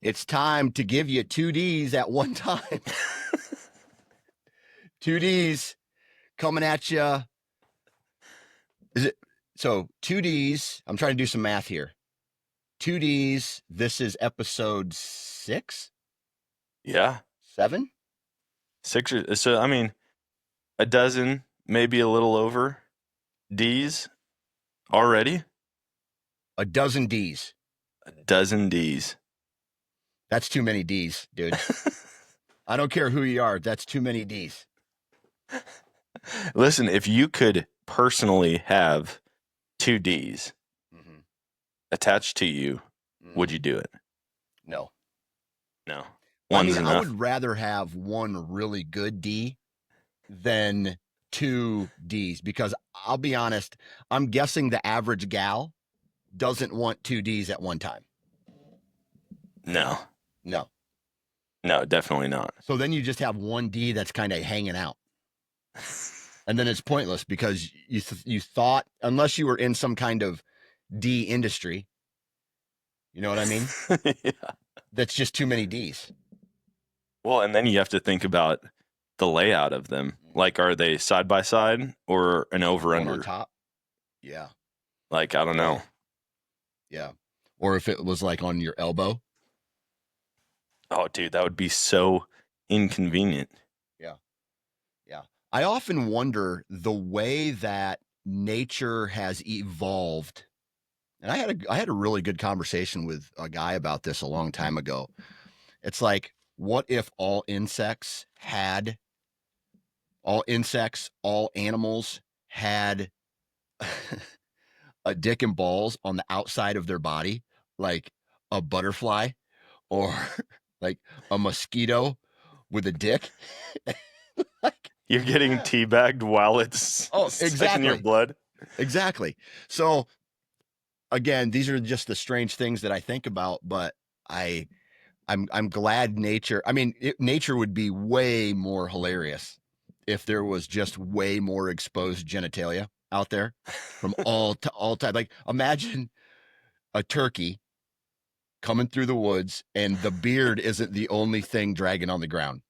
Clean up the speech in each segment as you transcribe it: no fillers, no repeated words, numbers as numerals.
It's time to give you 2Ds at one time. 2Ds coming at you. Is it so? 2Ds. I'm trying to do some math here. 2Ds. This is episode 6. Yeah. 7. 6 or so. I mean, a dozen, maybe a little over Ds already. A dozen Ds. A dozen Ds. That's too many Ds, dude. I don't care who you are. That's too many Ds. Listen, if you could personally have 2Ds attached to you, would you do it? No. No. One's enough. I would rather have one really good D than 2 Ds, because I'll be honest, I'm guessing the average gal doesn't want 2 Ds at one time. No. No. No, definitely not. So then you just have 1 D that's kind of hanging out. And then it's pointless, because you thought, unless you were in some kind of D industry, you know what I mean? Yeah. That's just too many Ds. Well, and then you have to think about the layout of them. Like, are they side by side or an over under? On top? Yeah. Like, I don't know. Yeah. Or if it was like on your elbow. Oh, dude, that would be so inconvenient. Yeah. Yeah. I often wonder the way that nature has evolved. And I had a really good conversation with a guy about this a long time ago. It's like, what if all insects, all animals had a dick and balls on the outside of their body, like a butterfly or like a mosquito with a dick? Like, you're getting teabagged while it's stuck in your blood. Exactly. So again, these are just the strange things that I think about, but I'm glad nature. I mean, nature would be way more hilarious if there was just way more exposed genitalia out there from all time. Like, imagine a turkey coming through the woods and the beard isn't the only thing dragging on the ground.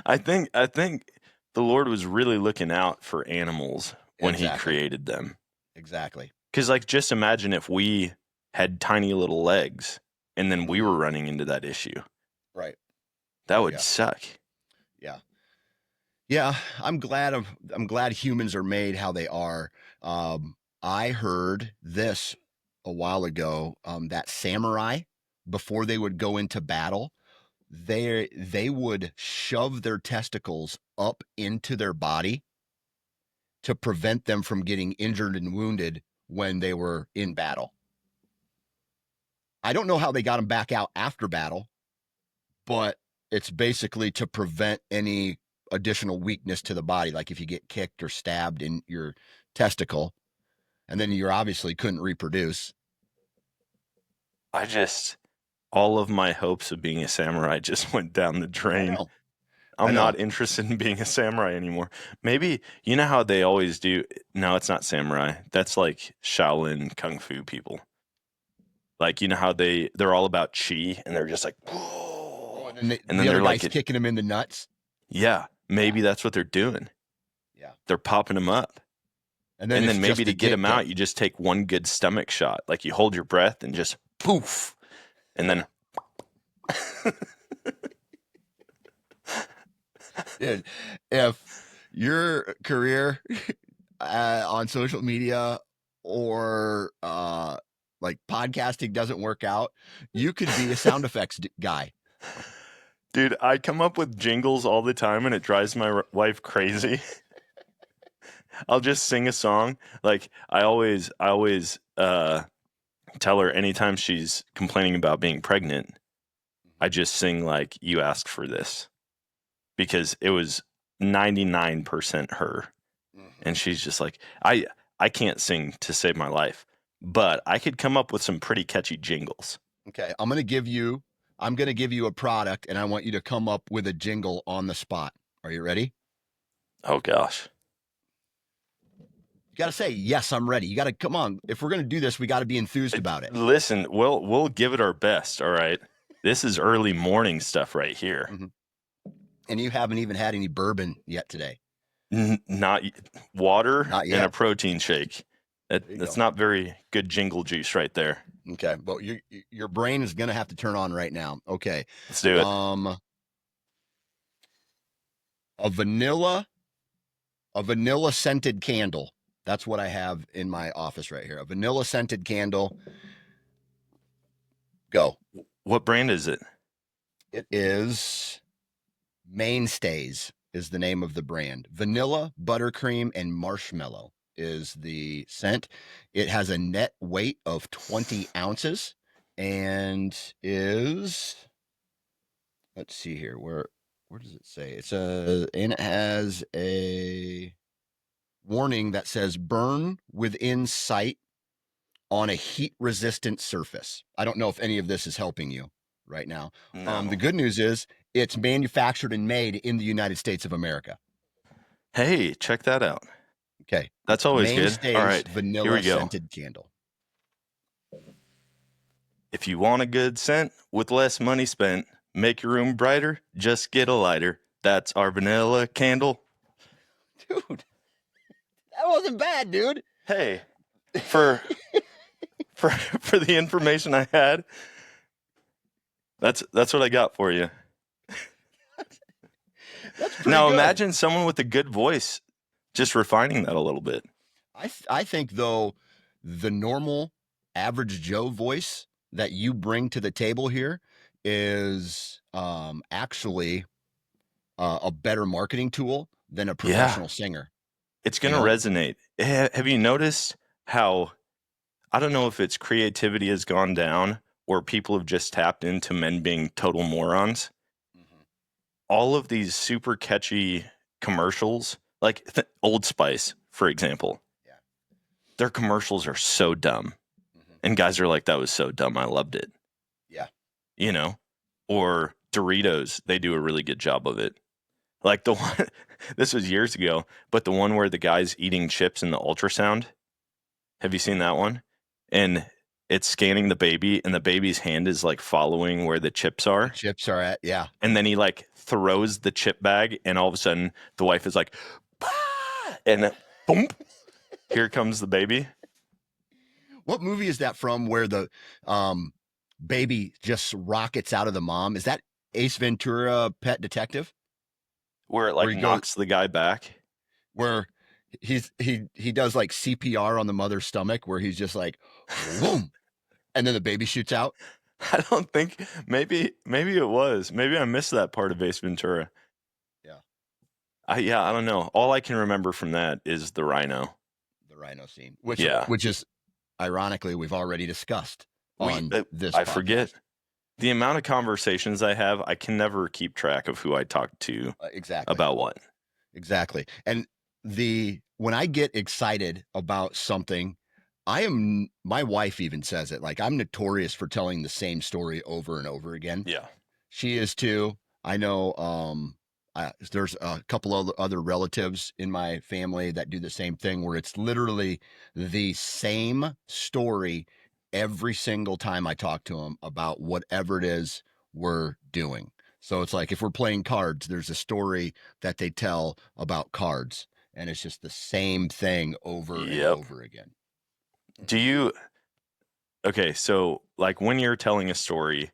I think the Lord was really looking out for animals when he created them. Exactly. Because, like, just imagine if we had tiny little legs and then we were running into that issue. Right. That would suck. Yeah. Yeah. I'm glad humans are made how they are. I heard this a while ago, that samurai, before they would go into battle, they would shove their testicles up into their body to prevent them from getting injured and wounded when they were in battle. I don't know how they got them back out after battle, but it's basically to prevent any additional weakness to the body. Like if you get kicked or stabbed in your testicle, and then you obviously couldn't reproduce. All of my hopes of being a samurai just went down the drain. I'm not interested in being a samurai anymore. Maybe, you know how they always do. No, it's not samurai. That's like Shaolin Kung Fu people. Like, you know how they're all about chi and they're just like, whoa. And then the other guy's kicking them in the nuts. Yeah. Maybe that's what they're doing. Yeah. They're popping them up. And then maybe to get them out, you just take one good stomach shot. Like, you hold your breath and just poof. And then. Dude, if your career on social media or like podcasting doesn't work out, you could be a sound effects guy. Dude, I come up with jingles all the time and it drives my wife crazy. I'll just sing a song. Like, I always tell her anytime she's complaining about being pregnant, I just sing like, "You asked for this," because it was 99% her. And she's just like, I can't sing to save my life, but I could come up with some pretty catchy jingles. Okay, I'm going to give you a product, and I want you to come up with a jingle on the spot. Are you ready? Oh gosh. You got to say, yes, I'm ready. You got to come on. If we're going to do this, we got to be enthused about it. Listen, we'll give it our best. All right. This is early morning stuff right here. Mm-hmm. And you haven't even had any bourbon yet today. Not water Not and a yet. protein shake. That's not very good jingle juice right there. Okay, but your brain is going to have to turn on right now. Okay, Let's do it. A vanilla scented candle. That's what I have in my office right here. A vanilla scented candle. Go. What brand is it? It is Mainstays is the name of the brand. Vanilla, buttercream, and marshmallow is the scent. It has a net weight of 20 ounces and is, let's see here, where does it say? And it has a warning that says burn within sight on a heat resistant surface. I don't know if any of this is helping you right now. No. The good news is it's manufactured and made in the United States of America. Hey, check that out. Okay. That's always Mainstays good. All right. vanilla Here we go. scented candle. If you want a good scent with less money spent, make your room brighter, just get a lighter. That's our vanilla candle. Dude, that wasn't bad, dude. Hey, for the information I had, that's what I got for you. Now good. Imagine someone with a good voice just refining that a little bit. I think though the normal average Joe voice that you bring to the table here is actually a better marketing tool than a professional singer. It's going to resonate. Have you noticed how, I don't know if it's creativity has gone down or people have just tapped into men being total morons. Mm-hmm. All of these super catchy commercials, like Old Spice, for example, their commercials are so dumb. Mm-hmm. And guys are like, that was so dumb. I loved it. Yeah. You know, or Doritos, they do a really good job of it. Like the one, this was years ago, but the one where the guy's eating chips in the ultrasound. Have you seen that one? And it's scanning the baby, and the baby's hand is like following where the chips are. The chips are at, yeah. And then he like throws the chip bag, and all of a sudden the wife is like, bah! And boom, here comes the baby. What movie is that from where the baby just rockets out of the mom? Is that Ace Ventura: Pet Detective? Where it like knocks the guy back? Where he does like CPR on the mother's stomach, where he's just like, boom, and then the baby shoots out. I don't think, maybe it was. Maybe I missed that part of Ace Ventura. Yeah. I don't know. All I can remember from that is the rhino. The rhino scene, which is ironically we've already discussed on this. I forget the amount of conversations I have. I can never keep track of who I talk to exactly about what. Exactly. And when I get excited about something, my wife even says it, like I'm notorious for telling the same story over and over again. Yeah. She is too. I know there's a couple of other relatives in my family that do the same thing, where it's literally the same story every single time I talk to them about whatever it is we're doing. So it's like if we're playing cards, there's a story that they tell about cards, and it's just the same thing over and over again. Okay, so like when you're telling a story,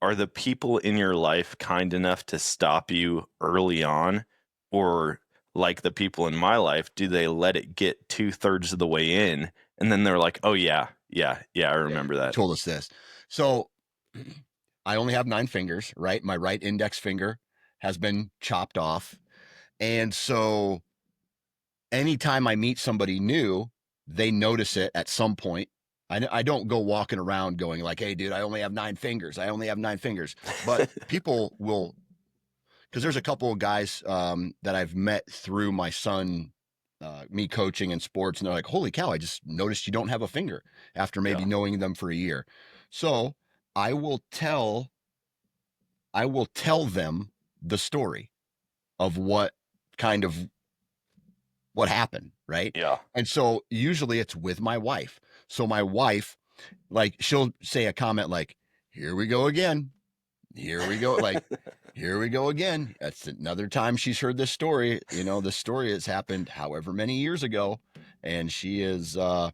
are the people in your life kind enough to stop you early on? Or like the people in my life, do they let it get 2/3 of the way in and then they're like, oh yeah, I remember that. You told us this. So I only have 9 fingers, right? My right index finger has been chopped off. And so anytime I meet somebody new, they notice it at some point. I don't go walking around going like, hey, dude, I only have 9 fingers. I only have 9 fingers. But people will, because there's a couple of guys that I've met through my son, me coaching in sports, and they're like, holy cow, I just noticed you don't have a finger after maybe knowing them for a year. So I will tell them the story of what kind of what happened, right? Yeah. And so usually it's with my wife. So my wife, like, she'll say a comment like, "Here we go again. Here we go." Like, "Here we go again." That's another time she's heard this story. The story has happened however many years ago, and she's, I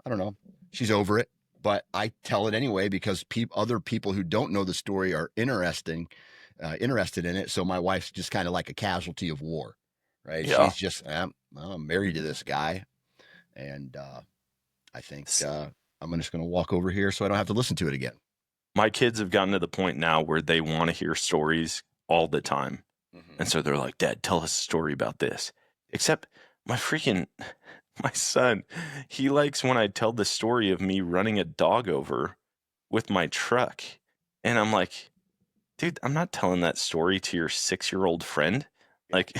don't know, she's over it. But I tell it anyway because other people who don't know the story are interested in it. So my wife's just kind of like a casualty of war, right? Yeah. She's just, well, I'm married to this guy, and I think I'm just going to walk over here so I don't have to listen to it again. My kids have gotten to the point now where they want to hear stories all the time. Mm-hmm. And so they're like, Dad, tell us a story about this. Except my son, he likes when I tell the story of me running a dog over with my truck. And I'm like, dude, I'm not telling that story to your 6-year-old friend. Like,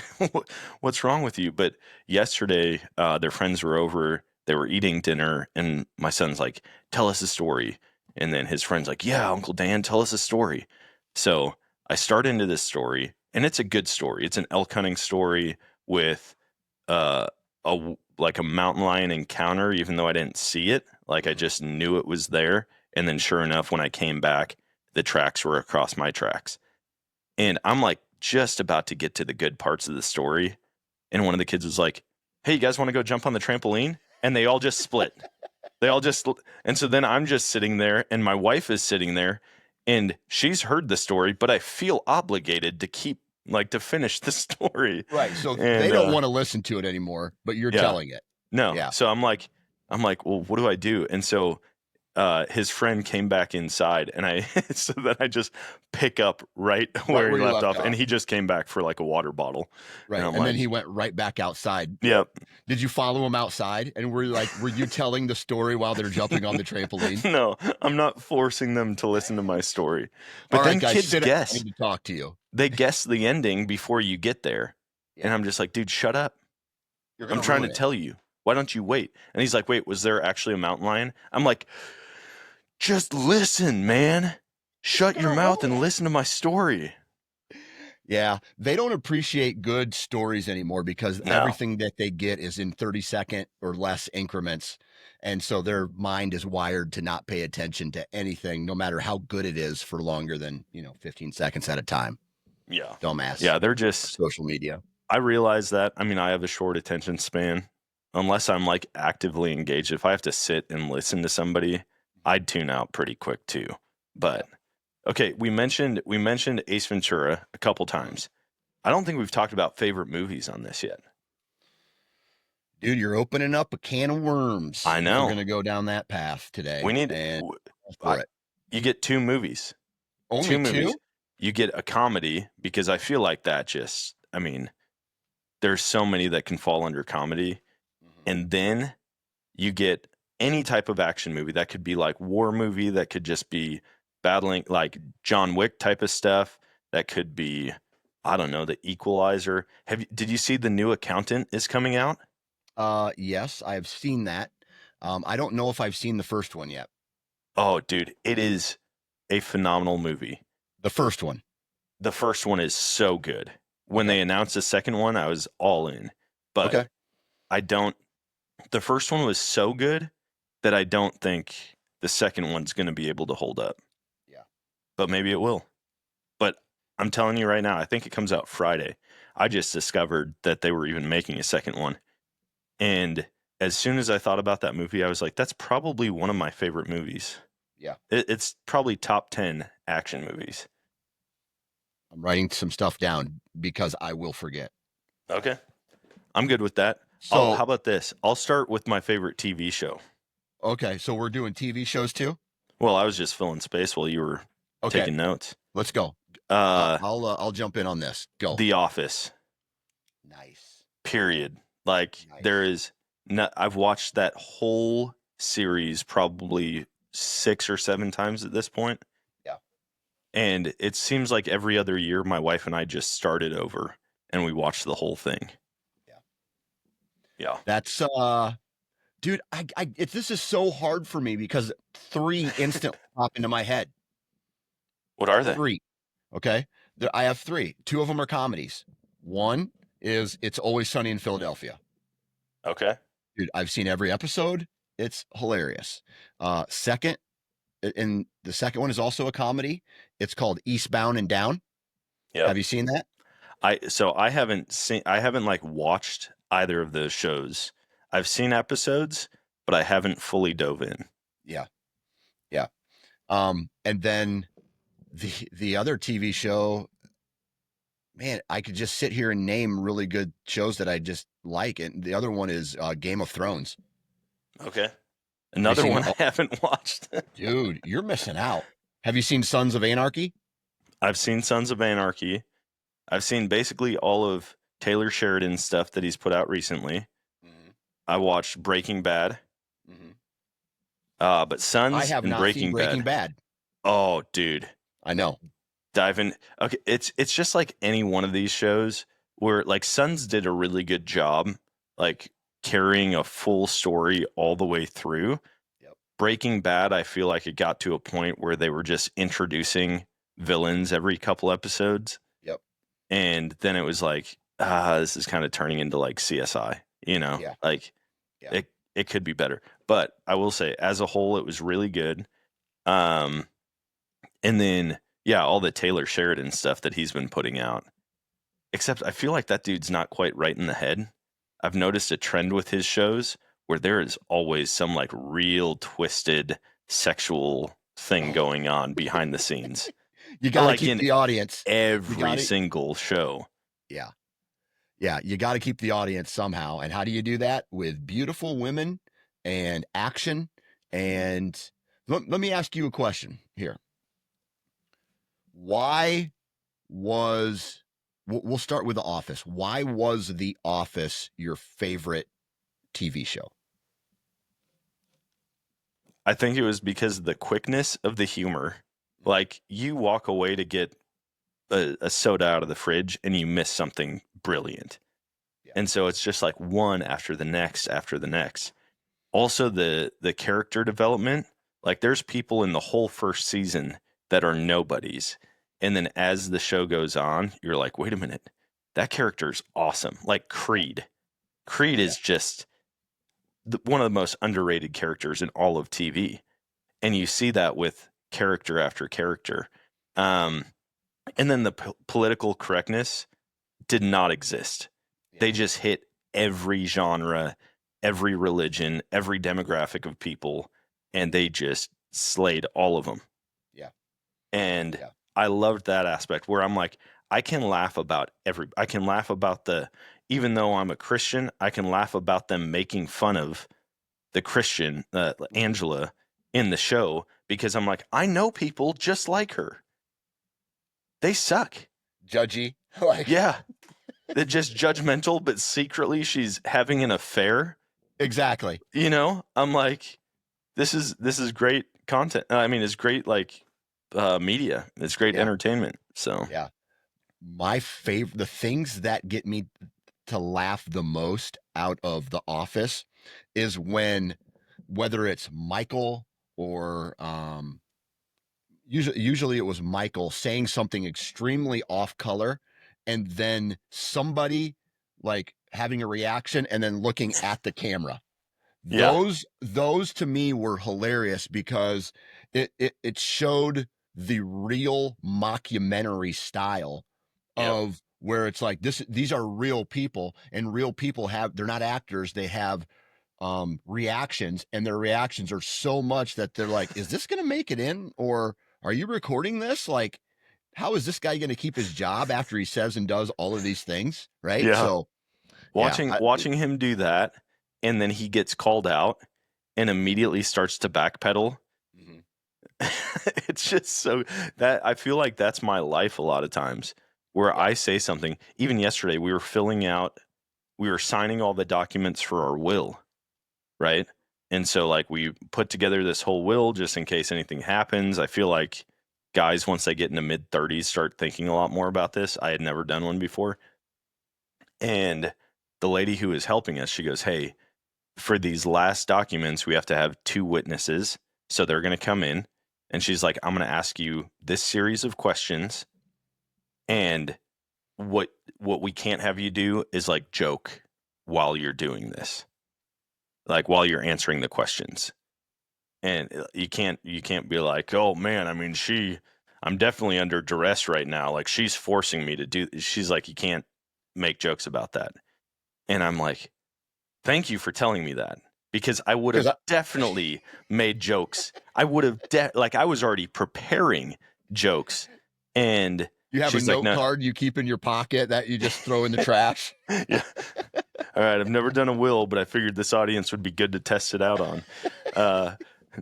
what's wrong with you? But yesterday, their friends were over. They were eating dinner, and my son's like, tell us a story. And then his friend's like, yeah, Uncle Dan, tell us a story. So I start into this story, and it's a good story. It's an elk hunting story with like a mountain lion encounter, even though I didn't see it. Like, I just knew it was there. And then sure enough, when I came back, the tracks were across my tracks. And I'm like just about to get to the good parts of the story. And one of the kids was like, hey, you guys want to go jump on the trampoline? And they all just split. And so then I'm just sitting there, and my wife is sitting there, and she's heard the story, but I feel obligated to to finish the story. Right. So they don't want to listen to it anymore, but you're telling it. No. Yeah. So I'm like, well, what do I do? And so his friend came back inside, and so then I just pick up right where he left off, and he just came back for like a water bottle. Right. And then he went right back outside. Yep. Did you follow him outside? And were you telling the story while they're jumping on the trampoline? No, I'm not forcing them to listen to my story. But all then right, guys, kids guess. I need to talk to you. They guess the ending before you get there. Yeah. And I'm just like, dude, shut up. I'm trying to tell you. Why don't you wait? And he's like, wait, was there actually a mountain lion? I'm like, just listen, man. Shut your mouth and listen to my story. Yeah, they don't appreciate good stories anymore because everything that they get is in 30-second or less increments. And so their mind is wired to not pay attention to anything, no matter how good it is, for longer than 15 seconds at a time. Yeah. Dumbass. Yeah, they're just social media. I realize that. I mean, I have a short attention span. Unless I'm like actively engaged, if I have to sit and listen to somebody, I'd tune out pretty quick too. But okay, we mentioned Ace Ventura a couple times. I don't think we've talked about favorite movies on this yet. Dude, you're opening up a can of worms. I know. We're going to go down that path today. We need you get 2 movies. Only 2 movies. You get a comedy, because I feel like that there's so many that can fall under comedy. And then you get any type of action movie. That could be like war movie. That could just be battling, like John Wick type of stuff. That could be, I don't know, The Equalizer. Did you see The New Accountant is coming out? Yes, I have seen that. I don't know if I've seen the first one yet. Oh, dude, it is a phenomenal movie. The first one. The first one is so good. When they announced the second one, I was all in. But the first one was so good that I don't think the second one's going to be able to hold up. Yeah. But maybe it will. But I'm telling you right now, I think it comes out Friday. I just discovered that they were even making a second one. And as soon as I thought about that movie, I was like, that's probably one of my favorite movies. Yeah. It's probably top 10 action movies. I'm writing some stuff down because I will forget. Okay. I'm good with that. So how about this? I'll start with my favorite TV show. Okay. So we're doing TV shows too? Well, I was just filling space while you were taking notes. Let's go. I'll jump in on this. Go. The Office. Nice. Period. Like there is I've watched that whole series probably 6 or 7 times at this point. Yeah. And it seems like every other year my wife and I just started over and we watched the whole thing. Yeah. That's dude, this is so hard for me because 3 instantly pop into my head. What are they? 3. Okay. I have 3. 2 of them are comedies. One is It's Always Sunny in Philadelphia. Okay. Dude, I've seen every episode. It's hilarious. Second, and the second one is also a comedy. It's called Eastbound and Down. Yep. Have you seen that? I haven't like watched either of those shows. I've seen episodes, but I haven't fully dove in. Yeah. Yeah. And then the other TV show, man, I could just sit here and name really good shows that I just like. And the other one is Game of Thrones. Okay. Another one I haven't watched. Dude, you're missing out. Have you seen Sons of Anarchy? I've seen Sons of Anarchy. I've seen basically all of Taylor Sheridan's stuff that he's put out recently. Mm-hmm. I watched Breaking Bad. Mm-hmm. But Sons I have and not seen Breaking Bad. Oh, dude. I know. Dive in. Okay, it's just like any one of these shows where like Sons did a really good job, like carrying a full story all the way through. Yep. Breaking Bad, I feel like it got to a point where they were just introducing villains every couple episodes. Yep. And then it was like, this is kind of turning into like CSI, Yeah. Like it could be better. But I will say, as a whole, it was really good. And then, yeah, all the Taylor Sheridan stuff that he's been putting out. Except I feel like that dude's not quite right in the head. I've noticed a trend with his shows where there is always some like real twisted sexual thing going on behind the scenes. You got to keep the audience. Every single show. Yeah. Yeah, you got to keep the audience somehow. And how do you do that? With beautiful women and action. And let me ask you a question here. Why was, we'll start with The Office. Why was The Office your favorite TV show? I think it was because of the quickness of the humor. Like, you walk away to get a soda out of the fridge and you miss something brilliant. Yeah. And so it's just like one after the next after the next. Also, the character development, like there's people in the whole first season that are nobodies. And then as the show goes on, you're like, wait a minute, that character's awesome. Like Creed. Creed is just one of the most underrated characters in all of TV. And you see that with character after character. And then the political correctness did not exist. Yeah. They just hit every genre, every religion, every demographic of people, and they just slayed all of them. Yeah. And I loved that aspect where I'm like, I can laugh about even though I'm a Christian, I can laugh about them making fun of the Christian, Angela, in the show, because I'm like, I know people just like her. They suck. Judgy. Yeah. They're just judgmental, but secretly she's having an affair. Exactly. I'm like, this is great content. I mean, it's great, like, media. It's great entertainment. So yeah, the things that get me to laugh the most out of The Office is whether it's Michael or usually it was Michael saying something extremely off color, and then somebody like having a reaction and then looking at the camera. Yeah. Those to me were hilarious because it showed the real mockumentary style of where it's like these are real people, and real people they're not actors, they have reactions, and their reactions are so much that they're like, is this going to make it in, or are you recording this? Like, how is this guy going to keep his job after he says and does all of these things? Right. Yeah. So watching him do that, and then he gets called out and immediately starts to backpedal. Mm-hmm. It's just so that I feel like that's my life a lot of times where I say something. Even yesterday, we were signing all the documents for our will. Right. And so like we put together this whole will just in case anything happens. I feel like guys, once they get into mid-30s, start thinking a lot more about this. I had never done one before. And the lady who is helping us, she goes, hey, for these last documents, we have to have 2 witnesses. So they're going to come in. And she's like, I'm going to ask you this series of questions. And what we can't have you do is like joke while you're doing this, like while you're answering the questions. And you can't be like, oh man, I mean, I'm definitely under duress right now. Like she's forcing me to do. She's like, you can't make jokes about that. And I'm like, thank you for telling me that, because I would have definitely made jokes. I would have like I was already preparing jokes, and you have a she's like, note no. card you keep in your pocket that you just throw in the trash. Yeah. All right. I've never done a will, but I figured this audience would be good to test it out on.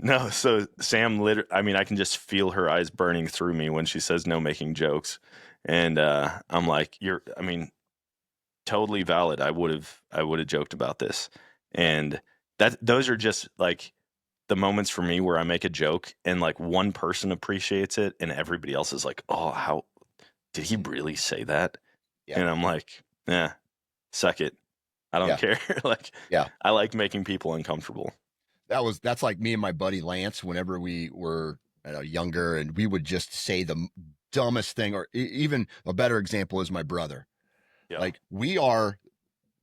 No. So Sam, I mean, I can just feel her eyes burning through me when she says no making jokes. And I'm like, I mean, totally valid. I would have joked about this. And those are just like the moments for me where I make a joke and like one person appreciates it and everybody else is like, oh, how did he really say that? Yeah. And I'm like, yeah, suck it. I don't care. Like, yeah, I like making people uncomfortable. That's like me and my buddy Lance whenever we were younger, and we would just say the dumbest thing. Or even a better example is my brother. Yeah. Like, we are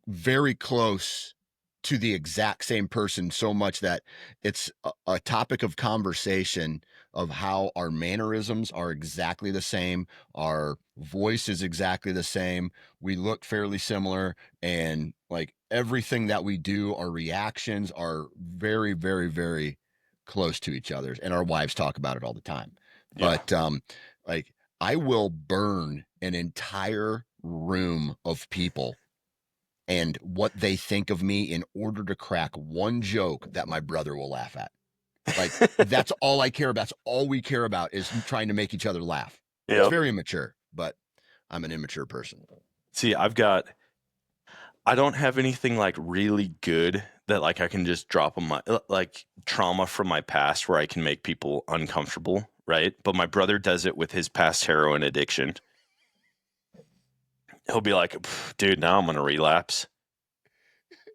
very close to the exact same person, so much that it's a topic of conversation of how our mannerisms are exactly the same, our voice is exactly the same, we look fairly similar, and like everything that we do, our reactions are very, very, very close to each other's, and our wives talk about it all the time. Yeah. But like, I will burn an entire room of people and what they think of me in order to crack one joke that my brother will laugh at. Like, that's all I care about. That's all we care about, is trying to make each other laugh. Yep. It's very immature, but I'm an immature person. See, I don't have anything like really good that like I can just drop on my like trauma from my past where I can make people uncomfortable, right? But my brother does it with his past heroin addiction. He'll be like, dude, now I'm going to relapse.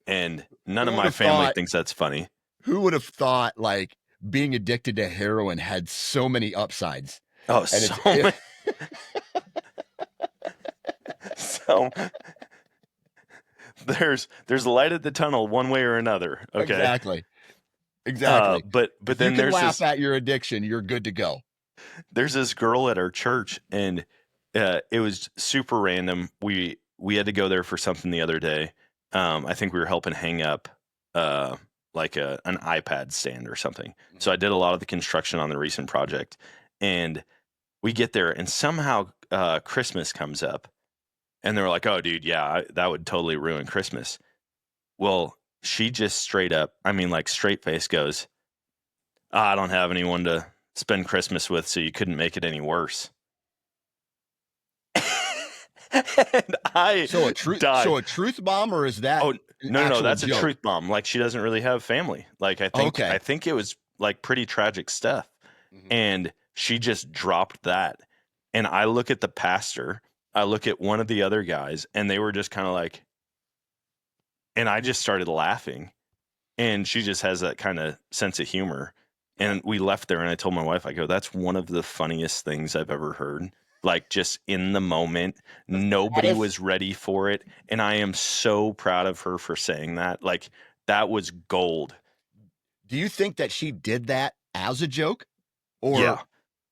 And none of my family thinks that's funny. Who would have thought like being addicted to heroin had so many upsides? Oh, so many. So there's light at the tunnel one way or another. Okay. Exactly. But then you can laugh at your addiction, you're good to go. There's this girl at our church, and it was super random. We had to go there for something the other day. I think we were helping hang up like an iPad stand or something. So I did a lot of the construction on the recent project, and we get there, and somehow Christmas comes up, and they're like, "Oh, dude, yeah, that would totally ruin Christmas." Well, she just straight up, I mean, like straight face goes, "I don't have anyone to spend Christmas with, so you couldn't make it any worse." And so a truth bomb, or is that? Oh no, that's joke? A truth bomb. Like, she doesn't really have family. Like, I think it was like pretty tragic stuff. Mm-hmm. And she just dropped that. And I look at the pastor, I look at one of the other guys, and they were just kind of like, and I just started laughing. And she just has that kind of sense of humor. And we left there, and I told my wife, I go, that's one of the funniest things I've ever heard. Like, just in the moment, nobody was ready for it. And I am so proud of her for saying that. Like, that was gold. Do you think that she did that as a joke? Or, yeah.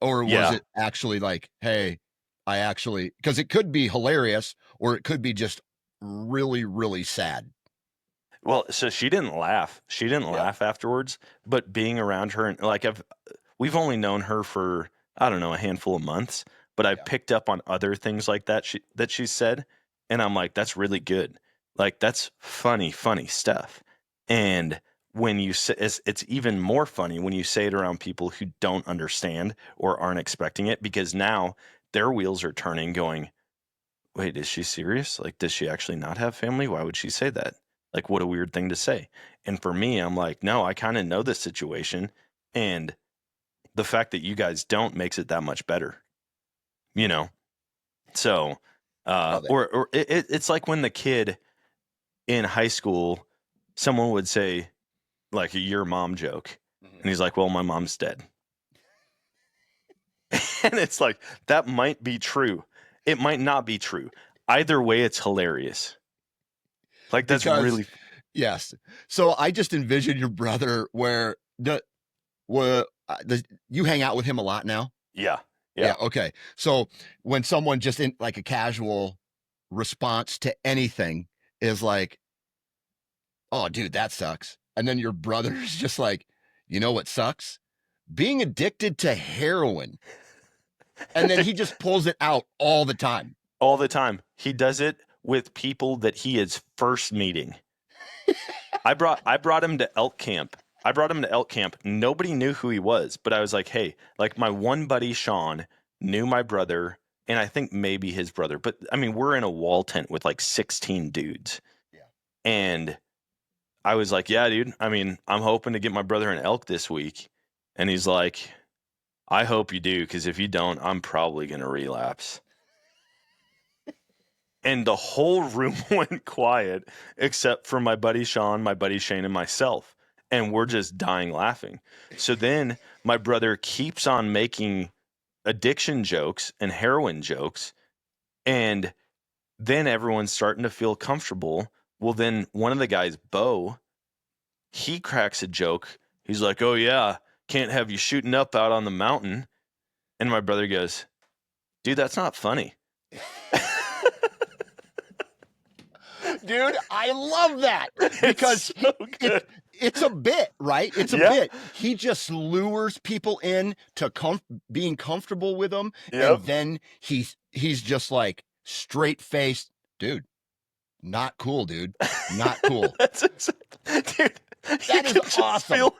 Or was it actually like, hey, because it could be hilarious, or it could be just really, really sad. Well, so she didn't laugh. She didn't laugh afterwards, but being around her, and like we've only known her for, I don't know, a handful of months, but I picked up on other things like that she said, and I'm like, that's really good. Like, that's funny stuff. And when you say, it's even more funny when you say it around people who don't understand or aren't expecting it, because now their wheels are turning going, wait, is she serious? Like, does she actually not have family? Why would she say that? Like, what a weird thing to say. And for me, I'm like, no, I kind of know this situation. And the fact that you guys don't makes it that much better, you know? So, or it's like when the kid in high school, someone would say like a your mom joke. Mm-hmm. And he's like, well, my mom's dead. And it's like, that might be true. It might not be true. Either way, it's hilarious. Like that's Because really yes. So I just envision your brother where you hang out with him a lot now. yeah. Yeah. Yeah. Okay. So when someone just in like a casual response to anything is like, "Oh, dude, that sucks," and then your brother is just like, "You know what sucks? Being addicted to heroin." And then he just pulls it out all the time. All the time. He does it with people that he is first meeting. I brought him to elk camp. I brought him to elk camp. Nobody knew who he was, but I was like, hey, like my one buddy Sean knew my brother, and I think maybe his brother. But I mean, we're in a wall tent with like 16 dudes. Yeah. And I was like, yeah, dude. I mean, I'm hoping to get my brother an elk this week. And he's like, I hope you do, because if you don't, I'm probably gonna relapse. And the whole room went quiet except for my buddy Sean, my buddy Shane, and myself. And we're just dying laughing. So then my brother keeps on making addiction jokes and heroin jokes. And then everyone's starting to feel comfortable. Well, then one of the guys, Bo, he cracks a joke. He's like, oh, yeah, can't have you shooting up out on the mountain. And my brother goes, dude, that's not funny. Dude, I love that because It's so good. it's a bit, right? It's a Yeah. bit. He just lures people in to being comfortable with them, Yep. and then he's just like straight faced, dude. Not cool, dude. Not cool. That's dude. That You is can just awesome. feel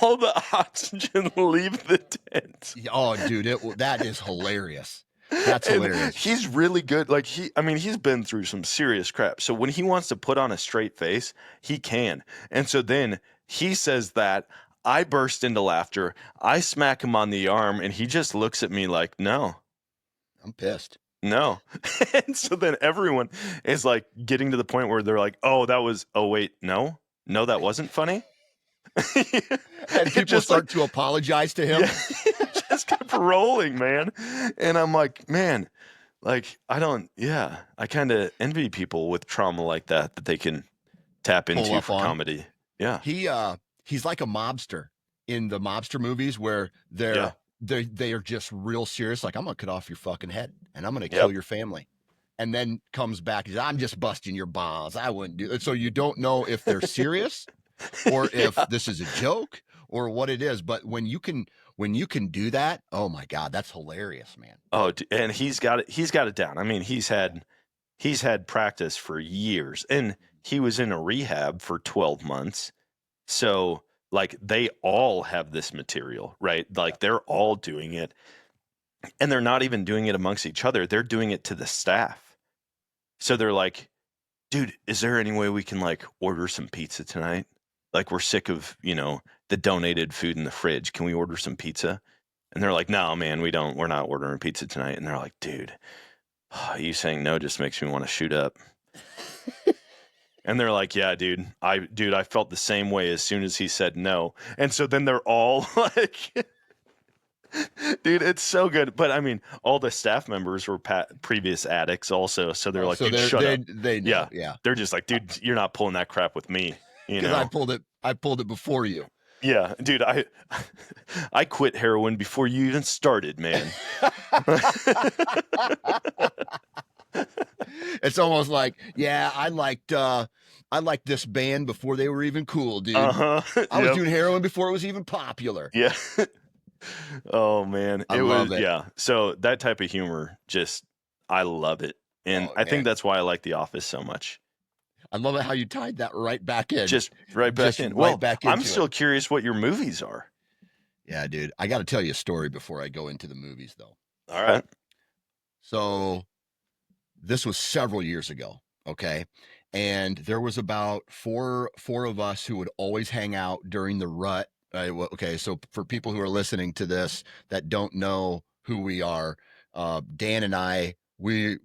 all the oxygen leave the tent. Oh, dude, that is hilarious. That's And hilarious. he's really good. Like he's been through some serious crap. So when he wants to put on a straight face, he can. And so then he says that, I burst into laughter. I smack him on the arm, and he just looks at me like, no. I'm pissed. No. And so then everyone is like getting to the point where they're like, oh, wait, no, that wasn't funny. And people start to apologize to him. Yeah, it just kept rolling, man. And I'm like, man, like I kind of envy people with trauma like that they can tap into for comedy. Yeah. He's like a mobster in the mobster movies where they are just real serious. Like, I'm gonna cut off your fucking head and I'm gonna kill your family. And then comes back, he's, I'm just busting your balls. I wouldn't do it. So you don't know if they're serious or if this is a joke or what it is. But when you can do that, oh my God, that's hilarious, man. Oh, and he's got it down. I mean, he's had practice for years, and he was in a rehab for 12 months. So like they all have this material, right? Like they're all doing it, and they're not even doing it amongst each other. They're doing it to the staff. So they're like, dude, is there any way we can like order some pizza tonight? Like we're sick of, the donated food in the fridge. Can we order some pizza? And they're like, no, man, we're not ordering pizza tonight. And they're like, dude, you saying no just makes me want to shoot up. And they're like, yeah, dude, I felt the same way as soon as he said no. And so then they're all like, dude, it's so good. But I mean, all the staff members were previous addicts also. So they're like, dude, shut up. They know, yeah. They're just like, dude, you're not pulling that crap with me. Because I pulled it before you. Yeah, dude, I quit heroin before you even started, man. It's almost like, yeah, I liked this band before they were even cool, dude. Uh-huh. I was doing heroin before it was even popular. Yeah. Oh man, I love it. Yeah. So that type of humor, I love it, and I think that's why I like The Office so much. I love it how you tied that right back in. Just right back in. Well, I'm still curious what your movies are. Yeah, dude. I got to tell you a story before I go into the movies, though. All right. So this was several years ago, okay? And there was about four of us who would always hang out during the rut. Okay, so for people who are listening to this that don't know who we are, Dan and I, we're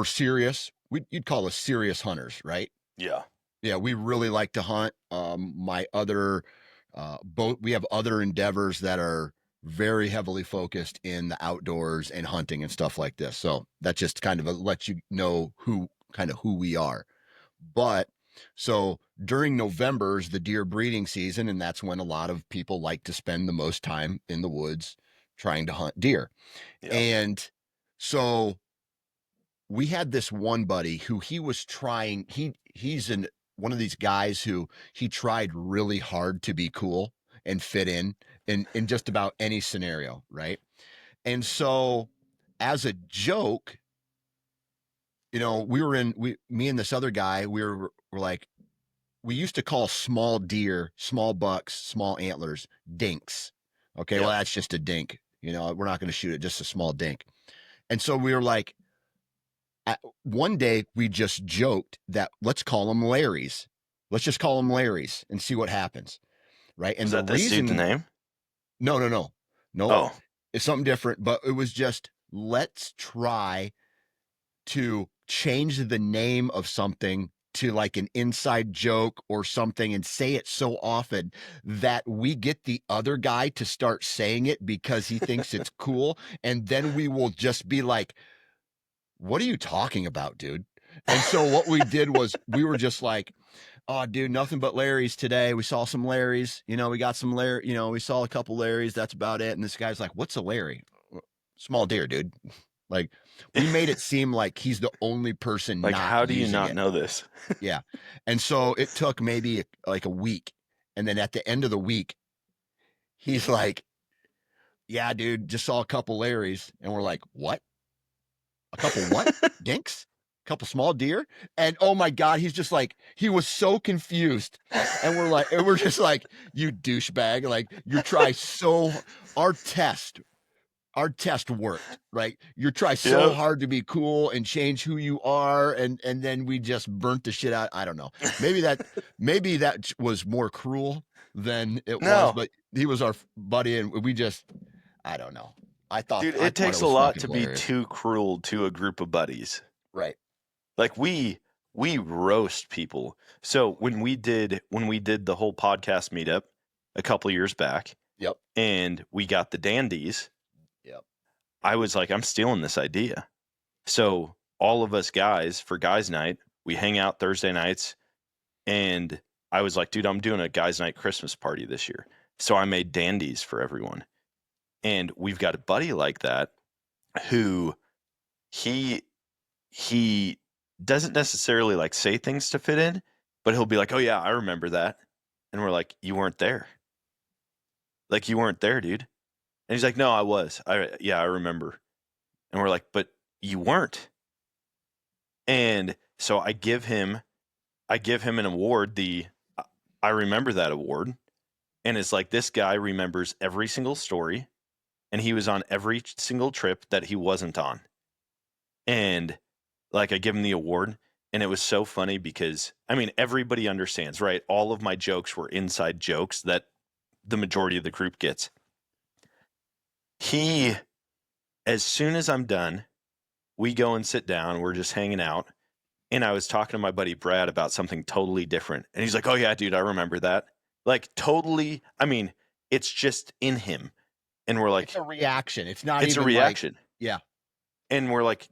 serious. You'd call us serious hunters, right? Yeah. Yeah, we really like to hunt. We have other endeavors that are very heavily focused in the outdoors and hunting and stuff like this. So that just kind of lets you know who we are. But so during November is the deer breeding season, and that's when a lot of people like to spend the most time in the woods trying to hunt deer. Yeah. And so we had this one buddy who he was trying, he's one of these guys who he tried really hard to be cool and fit in just about any scenario, right? And so as a joke, me and this other guy, we're like, we used to call small deer, small bucks, small antlers, dinks. Okay, well, Yep. that's just a dink. We're not going to shoot it, just a small dink. And so we were like, one day we just joked that let's call them Larrys. Let's just call them Larrys and see what happens. Right. And Is the that this dude's reason, name? no, Oh, it's something different, but it was just let's try to change the name of something to like an inside joke or something and say it so often that we get the other guy to start saying it because he thinks it's cool. And then we will just be like, what are you talking about, dude? And so what we did was we were just like, oh, dude, nothing but Larry's today. We saw some Larry's, we got some Larry, we saw a couple Larry's. That's about it. And this guy's like, what's a Larry? Small deer, dude. Like, we made it seem like he's the only person like, not how do you using not it. know this? Yeah. And so it took maybe like a week. And then at the end of the week, he's like, yeah, dude, just saw a couple Larry's. And we're like, what? A couple what? Dinks? A couple small deer? And oh my God, he's just like, he was so confused. And we're just like, you douchebag. Like, you try so, our test worked, right? You try so Yep. hard to be cool and change who you are, and then we just burnt the shit out. I don't know. Maybe that was more cruel than it was, No, but he was our buddy, and we just, I don't know. I thought dude, I it thought takes it a was lot fucking to be hilarious. too cruel to a group of buddies. Right. Like we roast people. So when we did the whole podcast meetup a couple years back, Yep. and we got the dandies, Yep. I was like, I'm stealing this idea. So all of us guys for guys night, we hang out Thursday nights, and I was like, dude, I'm doing a guys night Christmas party this year. So I made dandies for everyone. And we've got a buddy like that who he doesn't necessarily like say things to fit in, but he'll be like, "Oh yeah, I remember that." And we're like, "You weren't there." Like, you weren't there, dude. And he's like, "No, I was. I remember." And we're like, "But you weren't." And so I give him an award, the I remember that award. And it's like, this guy remembers every single story, and he was on every single trip that he wasn't on. And like, I give him the award, and it was so funny because, I mean, everybody understands, right? All of my jokes were inside jokes that the majority of the group gets. As soon as I'm done, we go and sit down. We're just hanging out. And I was talking to my buddy Brad about something totally different. And he's like, "Oh yeah, dude, I remember that." Like, totally. I mean, it's just in him. And we're like, It's a reaction. It's not it's even a reaction. like, yeah. And we're like,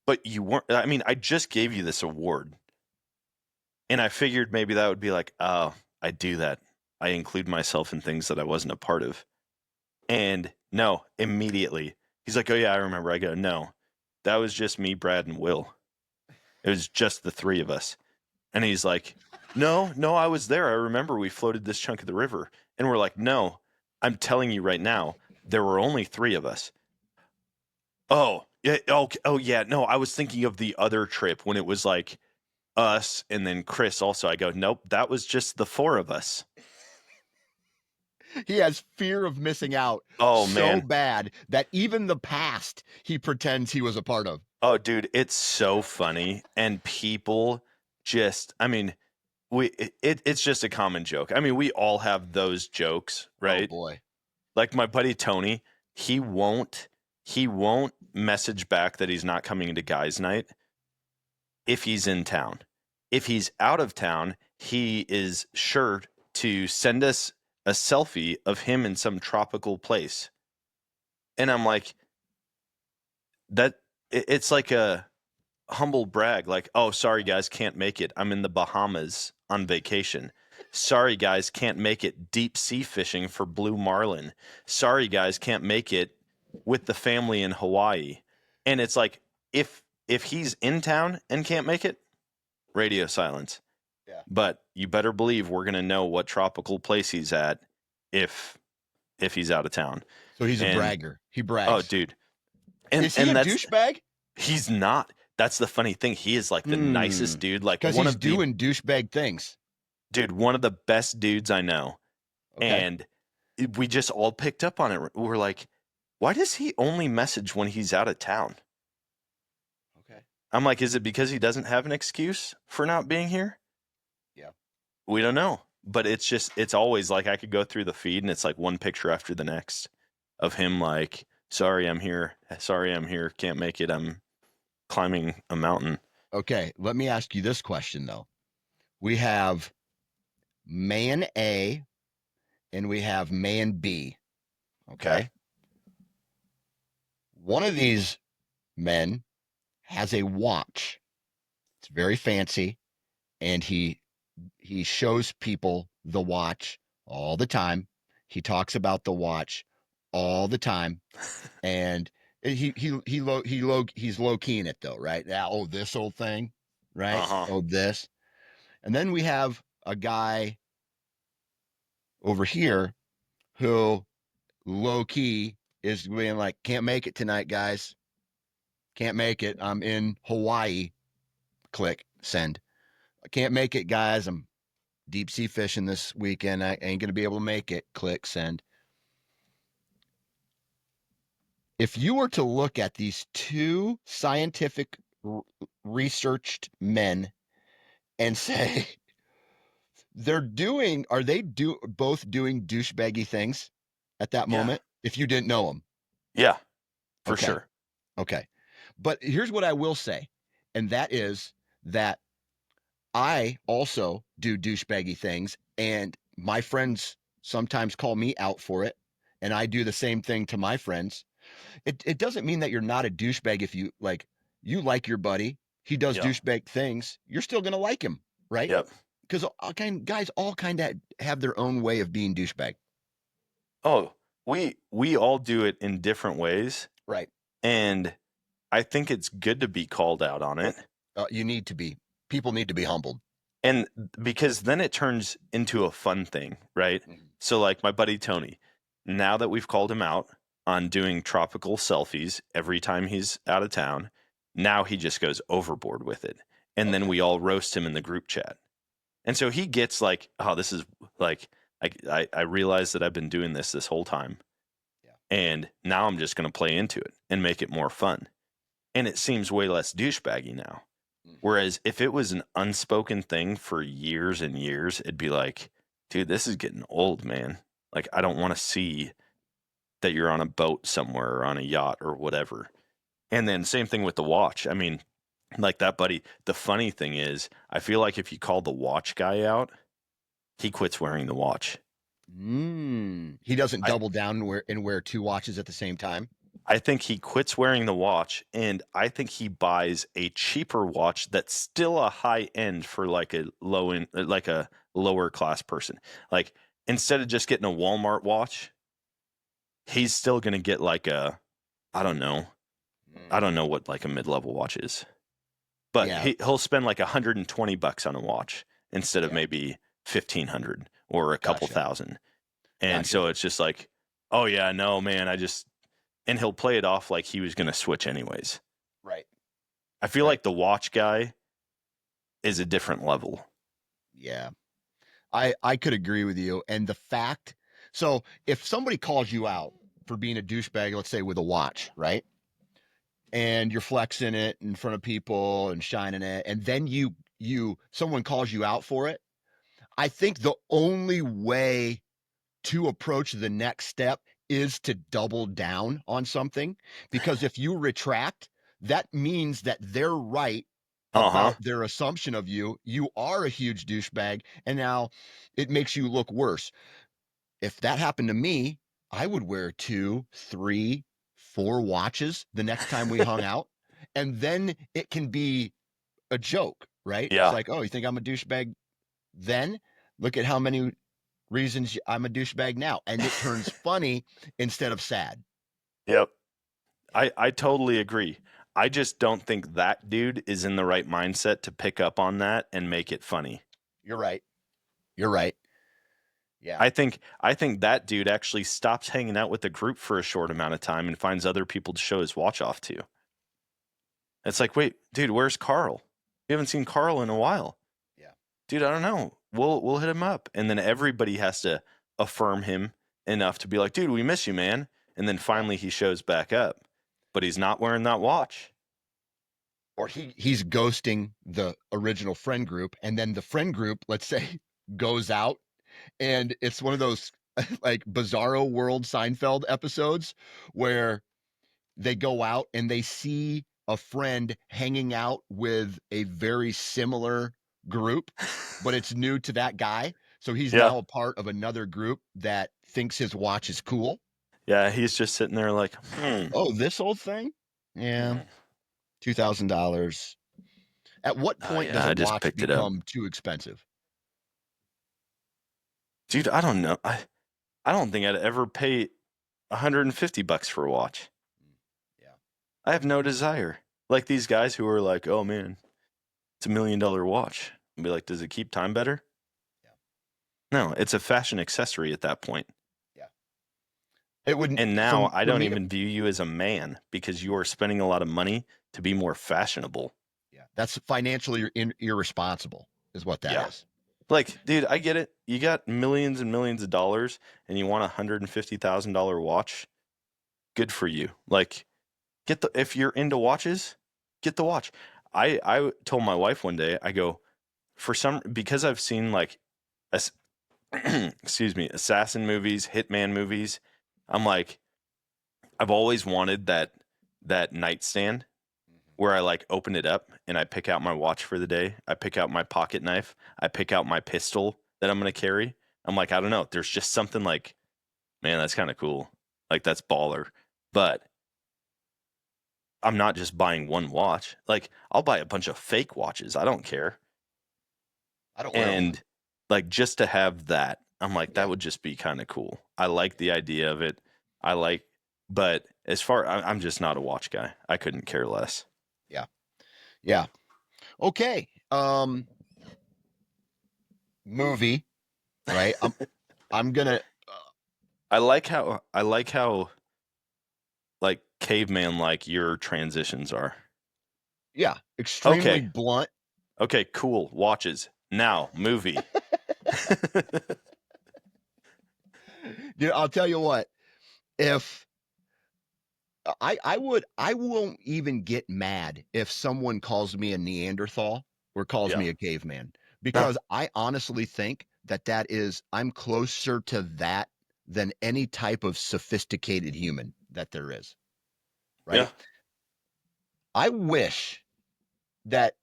"But you weren't, I mean, I just gave you this award." And I figured maybe that would be like, oh, I do that. I include myself in things that I wasn't a part of. And no, immediately he's like, "Oh yeah, I remember." I go, "No, that was just me, Brad, and Will. It was just the three of us." And he's like, no, I was there. I remember we floated this chunk of the river." And we're like, "No, I'm telling you right now, there were only three of us." "Oh, yeah. Oh yeah. No, I was thinking of the other trip when it was like us and then Chris also." I go, "Nope, that was just the four of us." He has fear of missing out Oh, so man. bad that even the past he pretends he was a part of. Oh, dude, it's so funny. And people just, I mean, it's just a common joke. I mean, we all have those jokes, Oh right? boy. Like my buddy Tony, he won't message back that he's not coming to guys night if he's in town. If he's out of town, he is sure to send us a selfie of him in some tropical place. And I'm like, it's like a humble brag, like, oh, sorry guys, can't make it. I'm in the Bahamas on vacation. Sorry guys, can't make it deep sea fishing for blue marlin. Sorry guys, can't make it with the family in Hawaii. And it's like, if he's in town and can't make it, radio silence. Yeah. But you better believe we're gonna know what tropical place he's at if he's out of town. So he's a And bragger. He brags. oh, dude, and Is he a douchebag? He's not. That's the funny thing. He is like the nicest dude. Like Because one he's of the doing douchebag things. dude, one of the best dudes I know. Okay. And we just all picked up on it. We're like, why does he only message when he's out of town? Okay. I'm like, is it because he doesn't have an excuse for not being here? Yeah. We don't know. But it's always like I could go through the feed and it's like one picture after the next of him like, sorry, I'm here. Sorry, I'm here. Can't make it. I'm climbing a mountain. Okay. Let me ask you this question, though. We have man A and we have man B. Okay. One of these men has a watch. It's very fancy. And he shows people the watch all the time. He talks about the watch all the time. And he's low key in it though, right? Now, oh, this old thing, right? Uh-huh. Oh, this. And then we have a guy over here who low key is being like, can't make it tonight, guys. Can't make it. I'm in Hawaii. Click, send. I can't make it, guys. I'm deep sea fishing this weekend. I ain't going to be able to make it. Click, send. If you were to look at these two scientific researched men and say, are they both doing douchebaggy things at that moment? If you didn't know them. Yeah, for Okay. sure. Okay. But here's what I will say. And that is that I also do douchebaggy things, and my friends sometimes call me out for it, and I do the same thing to my friends. It doesn't mean that you're not a douchebag if you like your buddy. He does douchebag things. You're still gonna like him, right? Yep. Because guys all kind of have their own way of being douchebag. Oh, we all do it in different ways. Right. And I think it's good to be called out on it. You need to be. People need to be humbled. And because then it turns into a fun thing, right? Mm-hmm. So like my buddy Tony, now that we've called him out on doing tropical selfies every time he's out of town, now he just goes overboard with it. And then we all roast him in the group chat. And so he gets like, oh, this is like, I realize that I've been doing this whole time. Yeah. And now I'm just going to play into it and make it more fun. And it seems way less douchebaggy now. Mm-hmm. Whereas if it was an unspoken thing for years and years, it'd be like, dude, this is getting old, man. Like, I don't want to see that you're on a boat somewhere or on a yacht or whatever. And then same thing with the watch. I mean, like that buddy, the funny thing is, I feel like if you call the watch guy out, he quits wearing the watch. He doesn't double down and wear two watches at the same time. I think he quits wearing the watch, and I think he buys a cheaper watch that's still a high end for like a lower class person. Like instead of just getting a Walmart watch, he's still going to get like I don't know what like a mid-level watch is. But he'll spend like $120 on a watch instead of maybe $1,500 or a couple thousand. And so it's just like, oh yeah, no, man, and he'll play it off like he was going to switch anyways. Right. I feel like the watch guy is a different level. Yeah. I could agree with you. And the fact, so if somebody calls you out for being a douchebag, let's say with a watch, right? And you're flexing it in front of people and shining it, and then someone calls you out for it. I think the only way to approach the next step is to double down on something, because if you retract, that means that they're right about their assumption of you. You are a huge douchebag, and now it makes you look worse. if that happened to me, I would wear 2, 3, 4 watches the next time we hung out. And then it can be a joke, right? It's Yeah. like, oh, you think I'm a douchebag then? Look at how many reasons I'm a douchebag now. And it turns funny instead of sad. Yep. I totally agree. I just don't think that dude is in the right mindset to pick up on that and make it funny. You're right. You're right. Yeah. I think that dude actually stops hanging out with the group for a short amount of time and finds other people to show his watch off to. It's like, wait, dude, where's Carl? We haven't seen Carl in a while. Yeah. Dude, I don't know. We'll hit him up. And then everybody has to affirm him enough to be like, dude, we miss you, man. And then finally he shows back up. But he's not wearing that watch. Or he's ghosting the original friend group, and then the friend group, let's say, goes out, and it's one of those like Bizarro World Seinfeld episodes where they go out and they see a friend hanging out with a very similar group, but it's new to that guy. So he's Yeah. now a part of another group that thinks his watch is cool. Yeah, he's just sitting there like, Oh, this old thing? Yeah. $2,000. At what point I does a just watch picked it up. become too expensive? Dude, I don't know. I don't think I'd ever pay $150 for a watch. Yeah. I have no desire. Like these guys who are like, oh man, it's $1 million watch. And be like, does it keep time better? Yeah. No, it's a fashion accessory at that point. Yeah. It wouldn't. And now I don't me, even view you as a man because you are spending a lot of money to be more fashionable. Yeah. That's financially irresponsible is what that is. Like, dude, I get it. You got millions and millions of dollars and you want a $150,000 watch. Good for you. Like, if you're into watches, get the watch. I told my wife one day, I go, because I've seen like, excuse me, assassin movies, hitman movies. I'm like, I've always wanted that nightstand where I like open it up and I pick out my watch for the day. I pick out my pocket knife. I pick out my pistol that I'm going to carry. I'm like, I don't know. There's just something like, man, that's kind of cool. Like that's baller. But I'm not just buying one watch. Like I'll buy a bunch of fake watches. I don't care. I don't wear them. Like just to have that, I'm like, that would just be kind of cool. I like the idea of it. But as far, I'm just not a watch guy. I couldn't care less. Yeah. Yeah. Okay. Movie, right? I'm gonna. I like how like caveman like your transitions are. Yeah, extremely blunt. Okay, cool. Watches now. Movie. Dude, I'll tell you what. If I won't even get mad if someone calls me a Neanderthal or calls me a caveman, because I honestly think I'm closer to that than any type of sophisticated human that there is. Right? Yeah. I wish that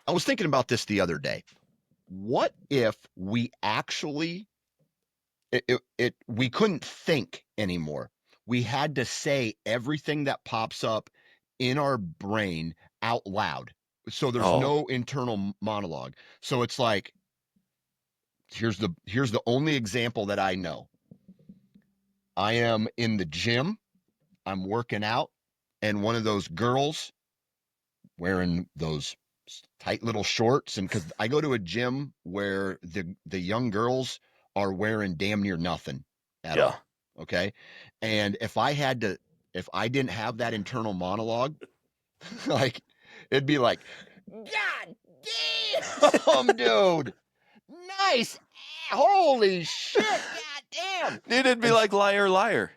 I was thinking about this the other day. What if we actually we couldn't think anymore? We had to say everything that pops up in our brain out loud. So there's no internal monologue. So it's like, here's the only example that I know. I am in the gym, I'm working out, and one of those girls wearing those tight little shorts, and because I go to a gym where the young girls are wearing damn near nothing at all. Okay. And if I didn't have that internal monologue, like it'd be like, God damn, dude. Nice. Holy shit. God damn. Dude, it'd be like Liar Liar.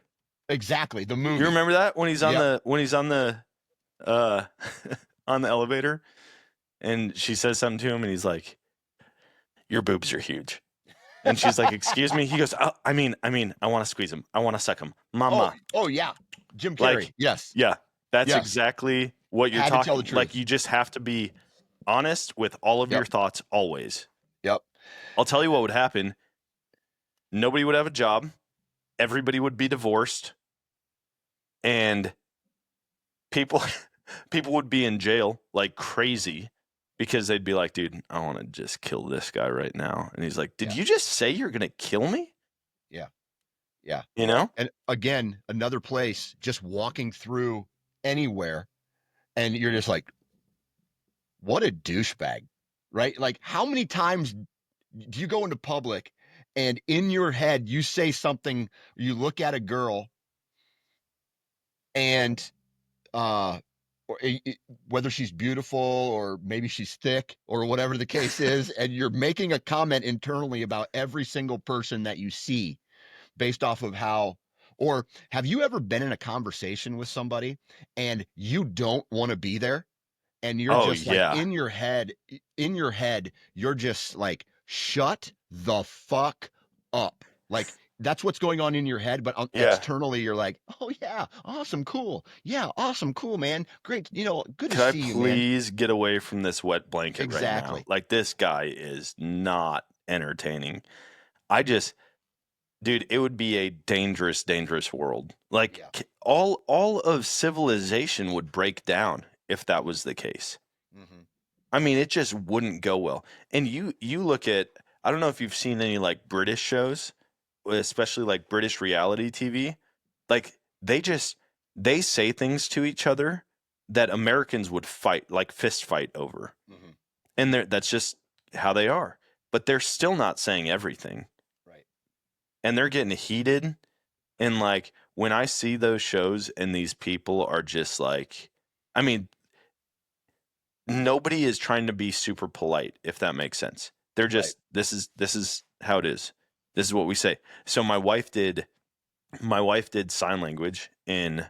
Exactly. The movie. You remember that when he's on the on the elevator and she says something to him and he's like, your boobs are huge. And she's like, excuse me. He goes, oh, I mean, I want to squeeze him. I want to suck him. Mama. Oh yeah. Jim Carrey. Like, yes. Yeah. That's exactly what you're talking about. Like, you just have to be honest with all of your thoughts always. Yep. I'll tell you what would happen. nobody would have a job, everybody would be divorced, and people people would be in jail like crazy because they'd be like, dude, I want to just kill this guy right now. And he's like, did Yeah. you just say you're going to kill me? Yeah. Yeah. You know? And again, another place, just walking through anywhere, and you're just like, what a douchebag, right? Like, how many times do you go into public and in your head you say something, you look at a girl and uh or whether she's beautiful or maybe she's thick or whatever the case is, and you're making a comment internally about every single person that you see based off of how, or have you ever been in a conversation with somebody and you don't want to be there, and you're Oh, just like yeah. in your head, you're just like, shut the fuck up. Like, that's what's going on in your head, but Yeah. externally, you're like, oh yeah, awesome, cool. Yeah, awesome, cool, man. Great. Good to Could I see you, man. please get away from this wet blanket right now? Exactly. Like, this guy is not entertaining. I just, dude, it would be a dangerous, dangerous world. Like, Yeah. all of civilization would break down if that was the case. Hmm. I mean, it just wouldn't go well. And you look at, I don't know if you've seen any like British shows, especially like British reality TV. Like they say things to each other that Americans would fight, like fist fight over. Hmm. And that's just how they are. But they're still not saying everything. Right. And they're getting heated. And like when I see those shows and these people are just like, I mean, nobody is trying to be super polite, if that makes sense. They're Right. just this is how it is. This is what we say. So my wife did sign language in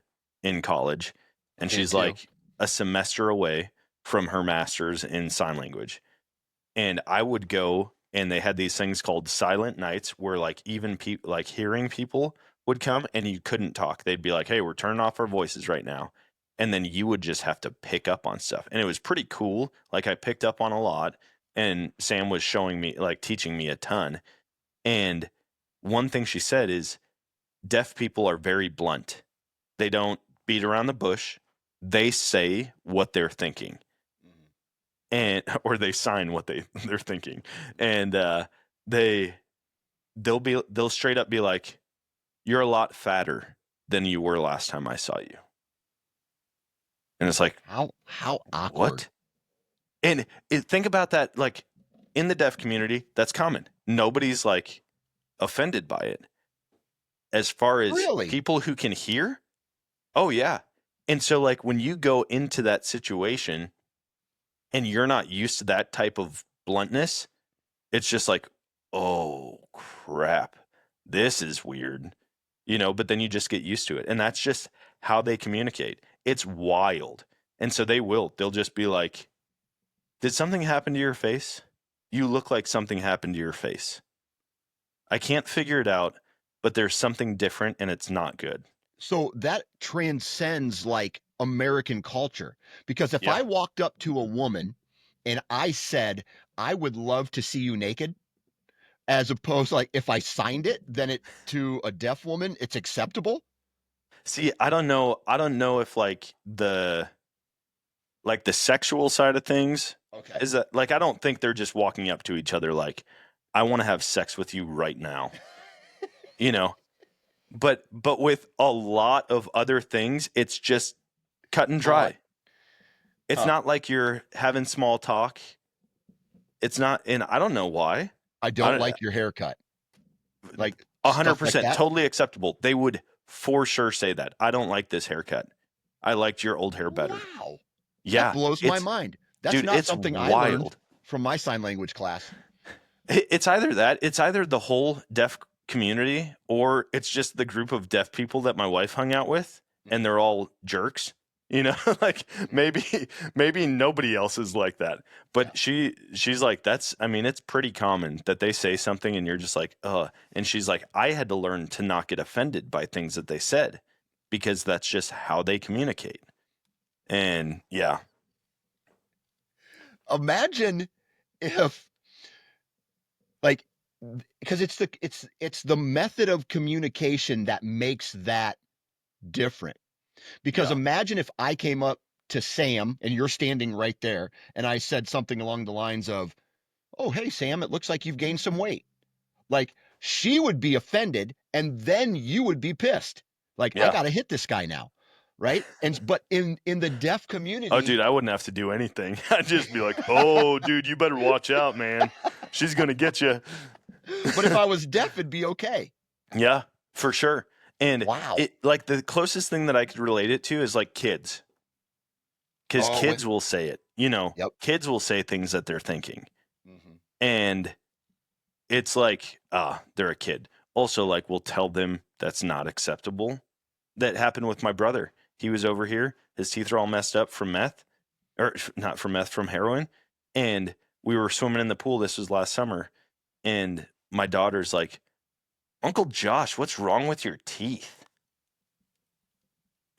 college, and I did she's too. like a semester away from her master's in sign language. And I would go, and they had these things called silent nights where like even people like hearing people would come and you couldn't talk. They'd be like, "Hey, we're turning off our voices right now." And then you would just have to pick up on stuff. And it was pretty cool. Like I picked up on a lot, and Sam was showing me, like teaching me a ton. And one thing she said is deaf people are very blunt. They don't beat around the bush. They say what they're thinking, Mhm. and or they sign what they're thinking. And they they'll straight up be like, "You're a lot fatter than you were last time I saw you." And it's like, How awkward. what? And think about that, like in the deaf community, that's common. Nobody's like offended by it. As far as Really? people who can hear, oh yeah. And so like when you go into that situation and you're not used to that type of bluntness, it's just like, oh crap, this is weird, but then you just get used to it. And that's just how they communicate. It's wild. And so they'll just be like, did something happen to your face? You look like something happened to your face. I can't figure it out, but there's something different and it's not good. So that transcends like American culture. Because if Yeah. I walked up to a woman and I said, I would love to see you naked, as opposed, like, if I signed it, then it to a deaf woman, it's acceptable. See, I don't know. I don't know if like the sexual side of things Okay. is that, like, I don't think they're just walking up to each other like, I want to have sex with you right now. You know, but with a lot of other things, it's just cut and Hot. dry. It's Huh. not like you're having small talk. It's not, and I don't know why. I I don't don't, like your haircut. Like hundred stuff like percent, that. totally acceptable. They would for sure say that. I don't like this haircut. I liked your old hair better. Wow. That Yeah, blows my mind. That's dude, not it's something I learned wild. from my sign language class. It's either that, it's either the whole deaf community, or it's just the group of deaf people that my wife hung out with, and Mhm. they're all jerks. Like maybe nobody else is like that. Yeah. But she's like, I mean, it's pretty common that they say something and you're just like, and she's like, I had to learn to not get offended by things that they said because that's just how they communicate. And yeah. Imagine if, like, because it's the method of communication that makes that different. Because Yeah. imagine if I came up to Sam and you're standing right there and I said something along the lines of, "Oh, hey Sam, it looks like you've gained some weight." Like she would be offended and then you would be pissed. Like I Yeah. got to hit this guy now, right? And but in the deaf Oh, community, dude, I wouldn't have to do anything. I'd just be like, "Oh, dude, you better watch out, man. She's gonna get you." but if I was deaf, it'd be okay. Yeah, for sure. And Wow. it like the closest thing that I could relate it to is like kids, because Oh, kids will say it. You know, yep. kids will say things that they're thinking, Mm-hmm. and it's like, they're a kid. Also, like, we'll tell them that's not acceptable. That happened with my brother. He was over here. His teeth are all messed up from meth, or not from meth, from heroin. And we were swimming in the pool. This was last summer. And my daughter's like, "Uncle Josh, what's wrong with your teeth?"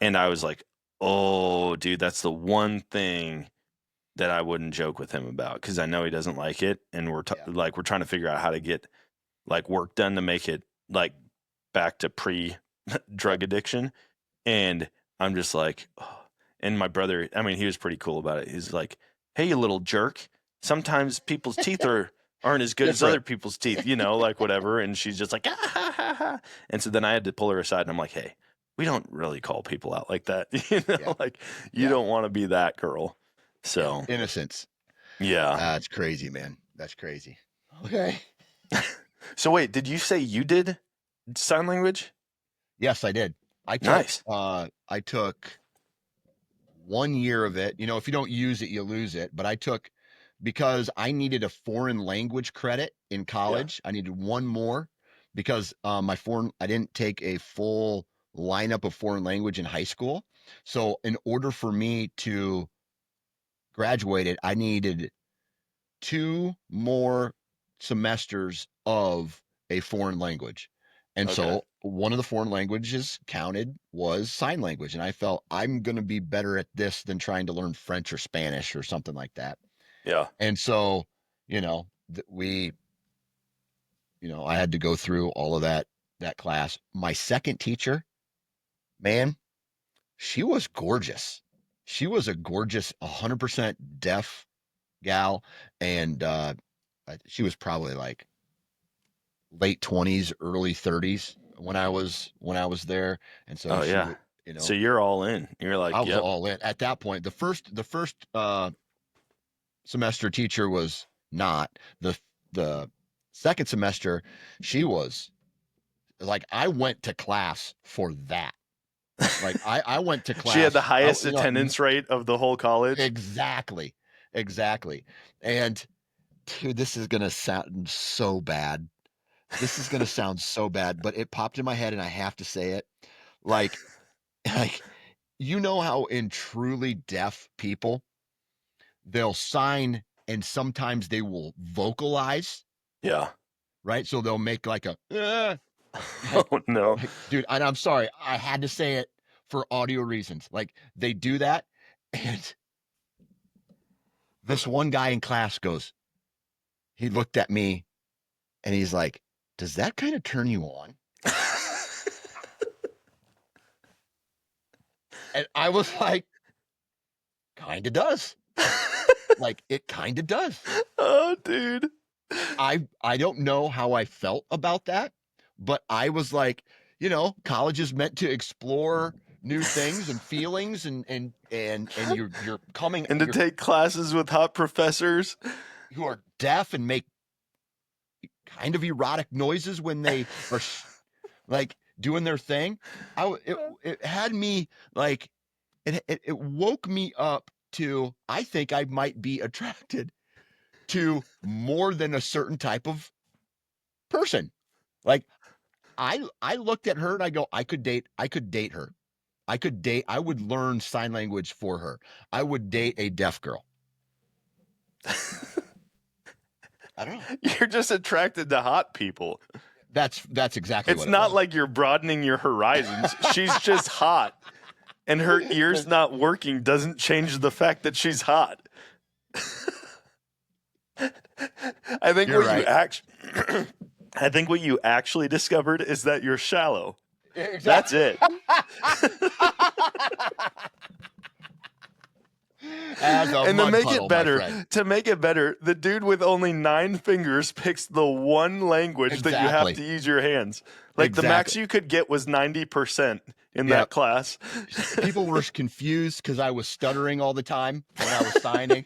And I was like, "Oh, dude, that's the one thing that I wouldn't joke with him about, because I know he doesn't like it. And we're Yeah. we're trying to figure out how to get like work done to make it like back to pre drug addiction." And I'm just like, oh. And my brother, I mean, he was pretty cool about it. He's like, "Hey, you little jerk. Sometimes people's teeth aren't as good as other Different. people's teeth, you know, like whatever." And she's just like, "Ah, ha, ha, ha." And so then I had to pull her aside and I'm like, "Hey, we don't really call people out like that." You Yeah. know, like you Yeah. don't want to be that girl. Yeah. So Innocence. yeah. That's crazy, man. That's crazy. Okay. So wait, did you say you did sign language? Yes, I did. Nice. I took 1 year of it. You know, if you don't use it, you lose it. But I took because I needed a foreign language credit in Yeah. college. I needed one more because I didn't take a full lineup of foreign language in high school. So in order for me to graduate it, I needed 2 more semesters of a foreign language. And Okay. so one of the foreign languages counted was sign language. And I felt I'm going to be better at this than trying to learn French or Spanish or something like that. Yeah. And so, you know, I had to go through all of that class. My second teacher, man, she was gorgeous. She was a gorgeous 100% deaf gal. And she was probably like late 20s, early 30s when I was there. And so Oh she yeah. would, So you're all in. You're I like, was "Yep." all in at that point. The first semester teacher was not. The second semester, she was like, I went to class for that. Like I went to She had the class. highest attendance rate of the whole college. Exactly. Exactly. And dude, this is gonna sound so bad. This is gonna sound so bad, but it popped in my head and I have to say it. Like, like how in truly deaf people, they'll sign and sometimes they will vocalize, Yeah. right? So they'll make like a like, Oh no. dude, and I'm sorry, I had to say it for audio reasons. Like they do that, and this one guy in class goes, he looked at me and he's like, "Does that kind of turn you on?" And I was like, "Kind of does." Like it kind of does. Oh, dude. I don't know how I felt about that, but I was like, college is meant to explore new things and feelings and you're coming And to you're take classes with hot professors. who are deaf and make kind of erotic noises when they are like doing their thing. It had me like it woke me up to I think I might be attracted to more than a certain type of person. Like I looked at her and I go, I could date her. I would learn sign language for her. I would date a deaf girl. I don't know. You're just attracted to hot people. That's exactly It's what it not was. like you're broadening your horizons. She's just hot. And her ears not working doesn't change the fact that she's hot. I think You're what you right. actually I think what you actually discovered is that you're shallow. Exactly. That's it. As a And to mud make puddle, it my friend. better, the dude with only 9 fingers picks the one language that you have Exactly. to use your hands. Like the max Exactly. you could get was 90% in Yep. that class. People were confused because I was stuttering all the time when I was signing.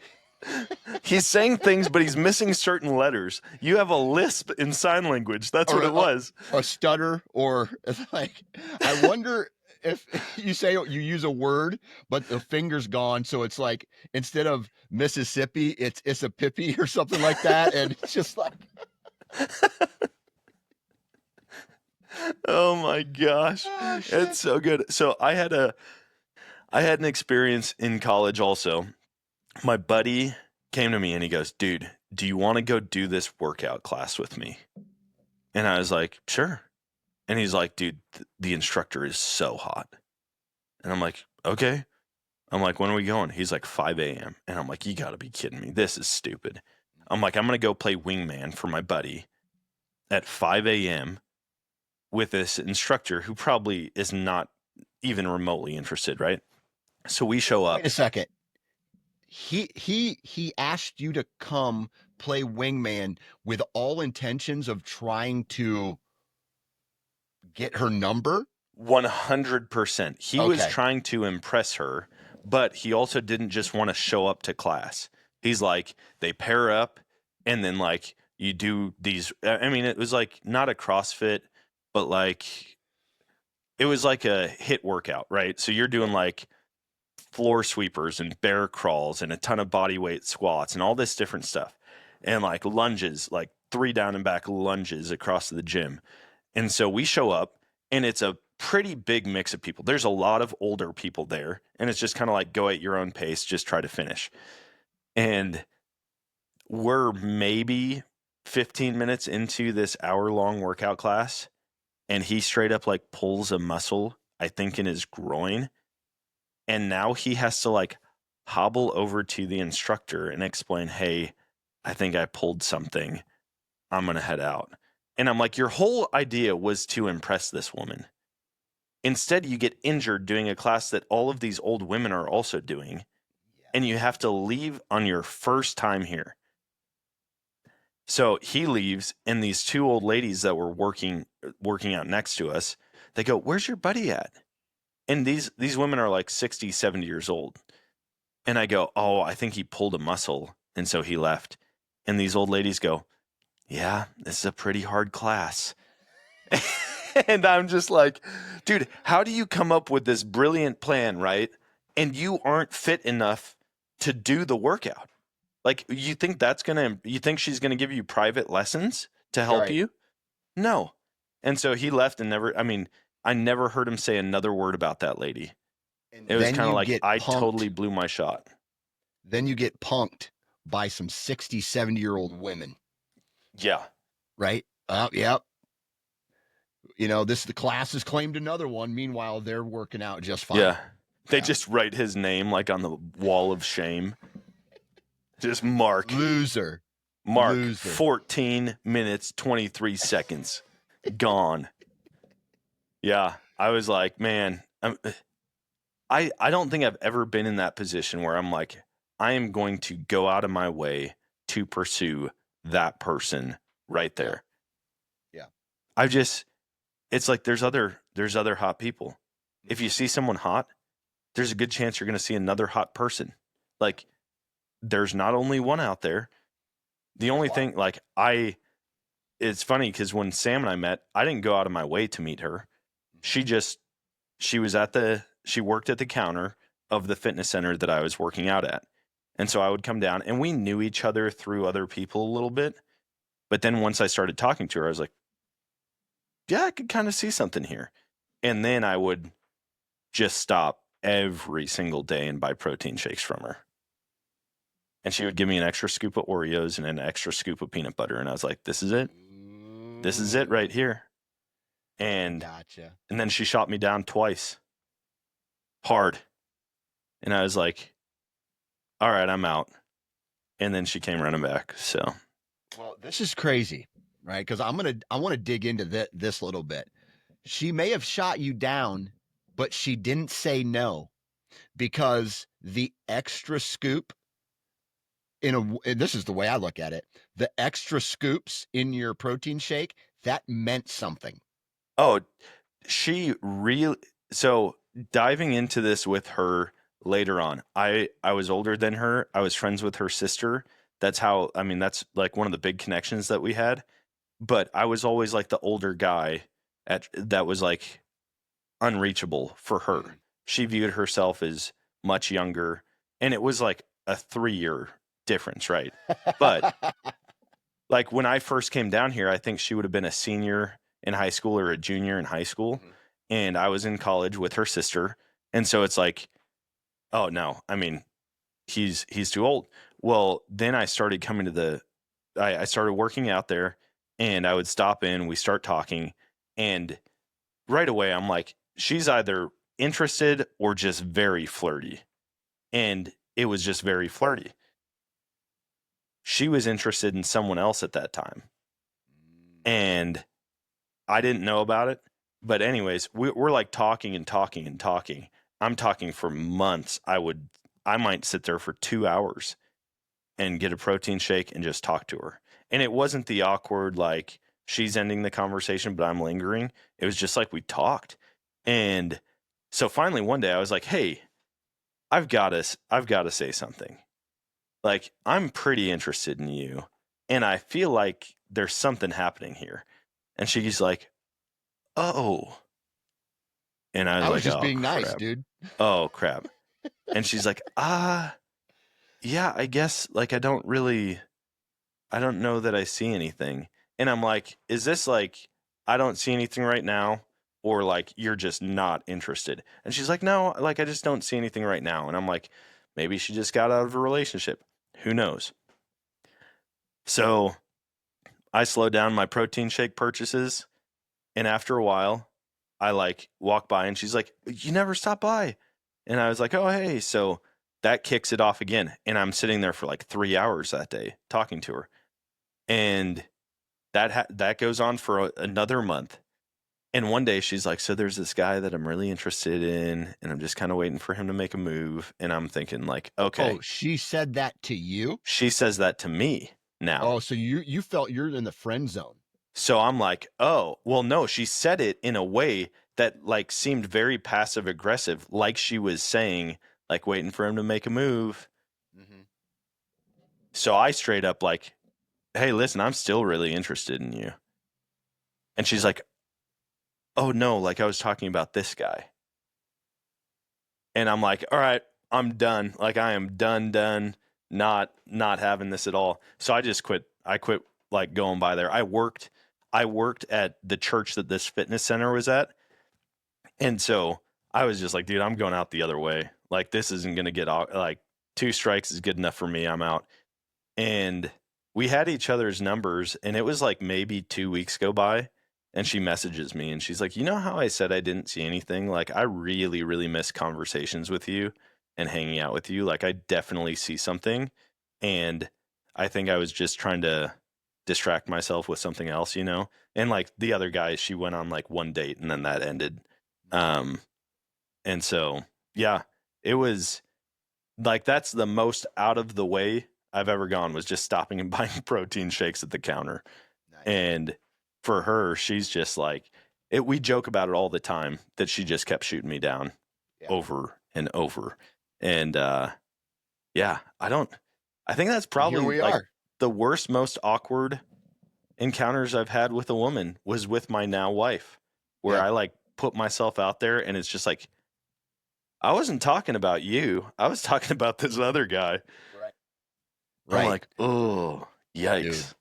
He's saying things, but he's missing certain letters. You have a lisp in sign language. That's what it was. A stutter, or like, I wonder if you say you use a word, but the finger's gone. So it's like, instead of Mississippi, it's a pippy or something like that. And it's just like, oh my gosh. oh, shit. It's so good. So I had an experience in college also. My buddy came to me and he goes, dude, do you want to go do this workout class with me? And I was like, sure. And he's like, dude, the instructor is so hot. And I'm like, okay. I'm like, when are we going? He's like, 5 a.m. And I'm like, you got to be kidding me. This is stupid. I'm like, I'm going to go play wingman for my buddy at 5 a.m. with this instructor who probably is not even remotely interested, right? So we show up. Wait a second. He asked you to come play wingman with all intentions of trying to get her number? 100%. He was trying to impress her, but he also didn't just want to show up to class. He's like, they pair up and then like you do these. I mean, it was like not a CrossFit, but like it was like a HIIT workout, right? So you're doing like floor sweepers and bear crawls and a ton of body weight squats and all this different stuff. And like lunges, like 3 down and back lunges across the gym. And so we show up and it's a pretty big mix of people. There's a lot of older people there. And it's just kind of like go at your own pace, just try to finish. And we're maybe 15 minutes into this hour-long workout class. And he straight up like pulls a muscle, I think in his groin. And now he has to like hobble over to the instructor and explain, hey, I think I pulled something. I'm going to head out. And I'm like, your whole idea was to impress this woman. Instead, you get injured doing a class that all of these old women are also doing. And you have to leave on your first time here. So he leaves, and these 2 old ladies that were working out next to us, they go, where's your buddy at? And these women are like 60, 70 years old. And I go, oh, I think he pulled a muscle. And so he left. And these old ladies go, yeah, this is a pretty hard class. And I'm just like, dude, how do you come up with this brilliant plan, right? And you aren't fit enough to do the workout. Like, you think she's going to give you private lessons to help you? No. And so he left and I never heard him say another word about that lady. And it was kind of like, I punked. totally blew my shot. Then you get punked by some 60, 70-year-old women. Yeah. Right? Yep. You know, the class has claimed another one. Meanwhile, they're working out just fine. Yeah. They just write his name like on the wall of shame. Just Mark. Loser. 14 minutes, 23 seconds. Gone. Yeah. I was like, man, I don't think I've ever been in that position where I'm like, I am going to go out of my way to pursue that person right there. Yeah. It's like there's other hot people. If you see someone hot, there's a good chance you're going to see another hot person. Like, there's not only one out there. The only thing, like, it's funny because when Sam and I met, I didn't go out of my way to meet her. She worked at the counter of the fitness center that I was working out at. And so I would come down and we knew each other through other people a little bit. But then once I started talking to her, I was like, yeah, I could kind of see something here. And then I would just stop every single day and buy protein shakes from her. And she would give me an extra scoop of Oreos and an extra scoop of peanut butter. And I was like, this is it. This is it right here. And gotcha. And then she shot me down twice. Hard. And I was like, all right, I'm out. And then she came running back. So, well, this is crazy right? Because I want to dig into this a little bit. She may have shot you down, but she didn't say no because the extra scoop and this is the way I look at it, the extra scoops in your protein shake, that meant something. Oh, she really so diving into this with her later on. I was older than her. I was friends with her sister. That's how I mean that's like one of the big connections that we had. But I was always like the older guy at that was like unreachable for her. Mm. She viewed herself as much younger, and it was like a 3-year difference, right? But like when I first came down here, I think she would have been a senior in high school or a junior in high school, Mhm. and I was in college with her sister, and so it's like, oh no, I mean, he's too old. Well, then I started coming to I started working out there, and I would stop in, we start talking, and right away I'm like, she's either interested or just very flirty. And it was just very flirty. She was interested in someone else at that time. And I didn't know about it. But anyways, we're like talking and talking and talking. I'm talking for months. I might sit there for 2 hours and get a protein shake and just talk to her. And it wasn't the awkward, like she's ending the conversation, but I'm lingering. It was just like we talked. And so finally one day I was like, hey, I've got to say something. Like, I'm pretty interested in you. And I feel like there's something happening here. And she's like, oh. And I was I was like, just oh, being nice, crap. dude. Oh, crap. And she's like, yeah, I guess, like, I don't know that I see anything. And I'm like, is this like, I don't see anything right now? Or like, you're just not interested? And she's like, no, like, I just don't see anything right now. And I'm like, maybe she just got out of a relationship. Who knows? So I slowed down my protein shake purchases. And after a while, I like walk by and she's like, you never stop by. And I was like, oh, hey. So that kicks it off again. And I'm sitting there for like 3 hours that day talking to her. And that goes on for another month. And one day she's like, so there's this guy that I'm really interested in, and I'm just kind of waiting for him to make a move. And I'm thinking, like, okay, Oh, she said that to you? she says that to me now. Oh, so you felt you're in the friend zone. So I'm like, oh, well, no, she said it in a way that like seemed very passive aggressive, like she was saying, like waiting for him to make a move. Mm-hmm. So I straight up like, hey, listen, I'm still really interested in you. And she's like, oh no, like I was talking about this guy. And I'm like, all right, I'm done. Like I am done, not having this at all. So I just quit. I quit like going by there. I worked at the church that this fitness center was at. And so I was just like, dude, I'm going out the other way. Like this isn't going to get out. Like 2 strikes is good enough for me. I'm out. And we had each other's numbers, and it was like maybe 2 weeks go by, and she messages me and she's like, you know how I said I didn't see anything? Like I really, really miss conversations with you and hanging out with you. Like I definitely see something. And I think I was just trying to distract myself with something else, you know? And like the other guy, she went on like one date and then that ended. Um, and so, yeah, it was like that's the most out of the way I've ever gone was just stopping and buying protein shakes at the counter. Nice. And for her, she's just like it. We joke about it all the time that she just kept shooting me down Yeah. over and over. And yeah, I think that's And here probably we like are. the worst, most awkward encounters I've had with a woman was with my now wife, where Yeah. I like put myself out there and it's just like, I wasn't talking about you. I was talking about this other guy. Right. I'm Right. like, oh, Dude. yikes.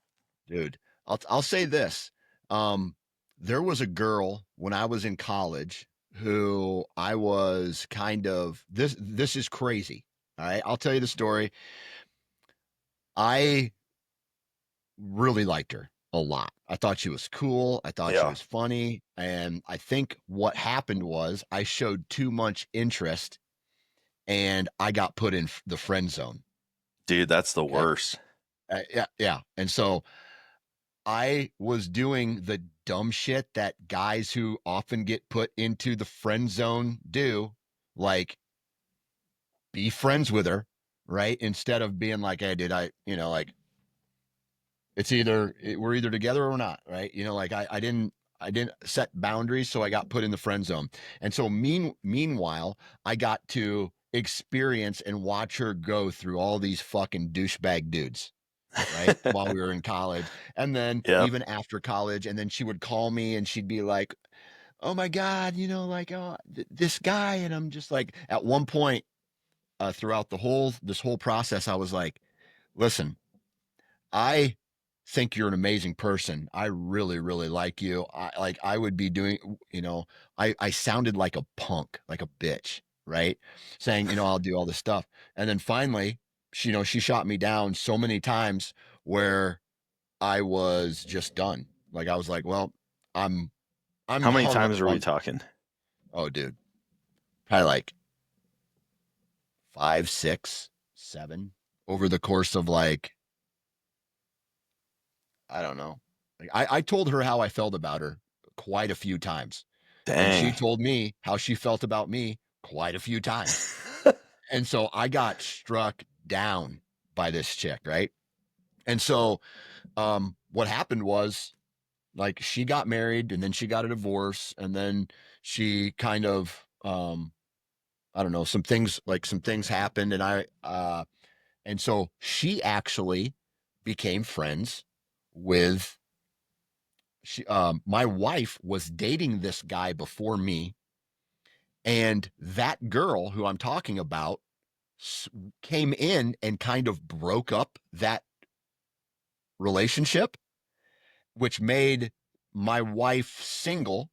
Dude. I'll say this. There was a girl when I was in college who I was kind of this is crazy. All right. I'll tell you the story. I really liked her a lot. I thought she was cool. I thought she Yeah. was funny. And I think what happened was I showed too much interest and I got put in the friend zone. Dude, that's the Okay. worst. Yeah. Yeah. And so I was doing the dumb shit that guys who often get put into the friend zone do, like be friends with her, right? Instead of being like, hey, did I, like it's either we're either together or not, right? Like I didn't set boundaries, so I got put in the friend zone. And so meanwhile, I got to experience and watch her go through all these fucking douchebag dudes, right? While we were in college. And then Yep. even after college, and then she would call me and she'd be like, "Oh my God, like this guy." And I'm just like, at one point, throughout this whole process, I was like, "Listen, I think you're an amazing person. I really, really like you. I would be doing, I sounded like a punk, like a bitch, right? Saying, I'll do all this stuff. And then finally, she shot me down so many times where I was just done. Like I was like, well, I'm How many hung up times are we on, talking? oh dude, probably like 5, 6, 7 over the course of like, I don't know. Like I told her how I felt about her quite a few times. And she Dang. told me how she felt about me quite a few times. And so I got struck down by this chick, right? And so what happened was, like, she got married and then she got a divorce and then she kind of I don't know, some things happened, and and so she actually became friends with my wife was dating this guy before me, and that girl who I'm talking about came in and kind of broke up that relationship, which made my wife single.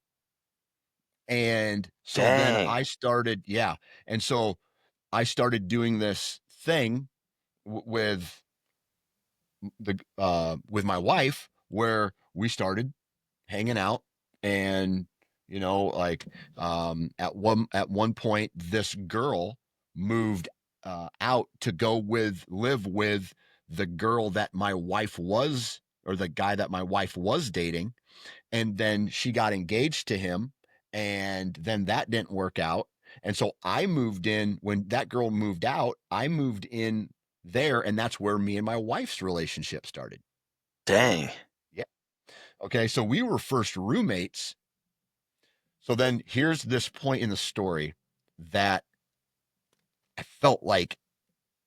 And so then Dang. I started, yeah. And so I started doing this thing with my wife where we started hanging out. And like at one point this girl moved out to go live with the girl that my wife was, or the guy that my wife was dating. And then she got engaged to him, and then that didn't work out. And so I moved in when that girl moved out. I moved in there, and that's where me and my wife's relationship started. Dang. Yeah. Okay, so we were first roommates. So then here's this point in the story that I felt like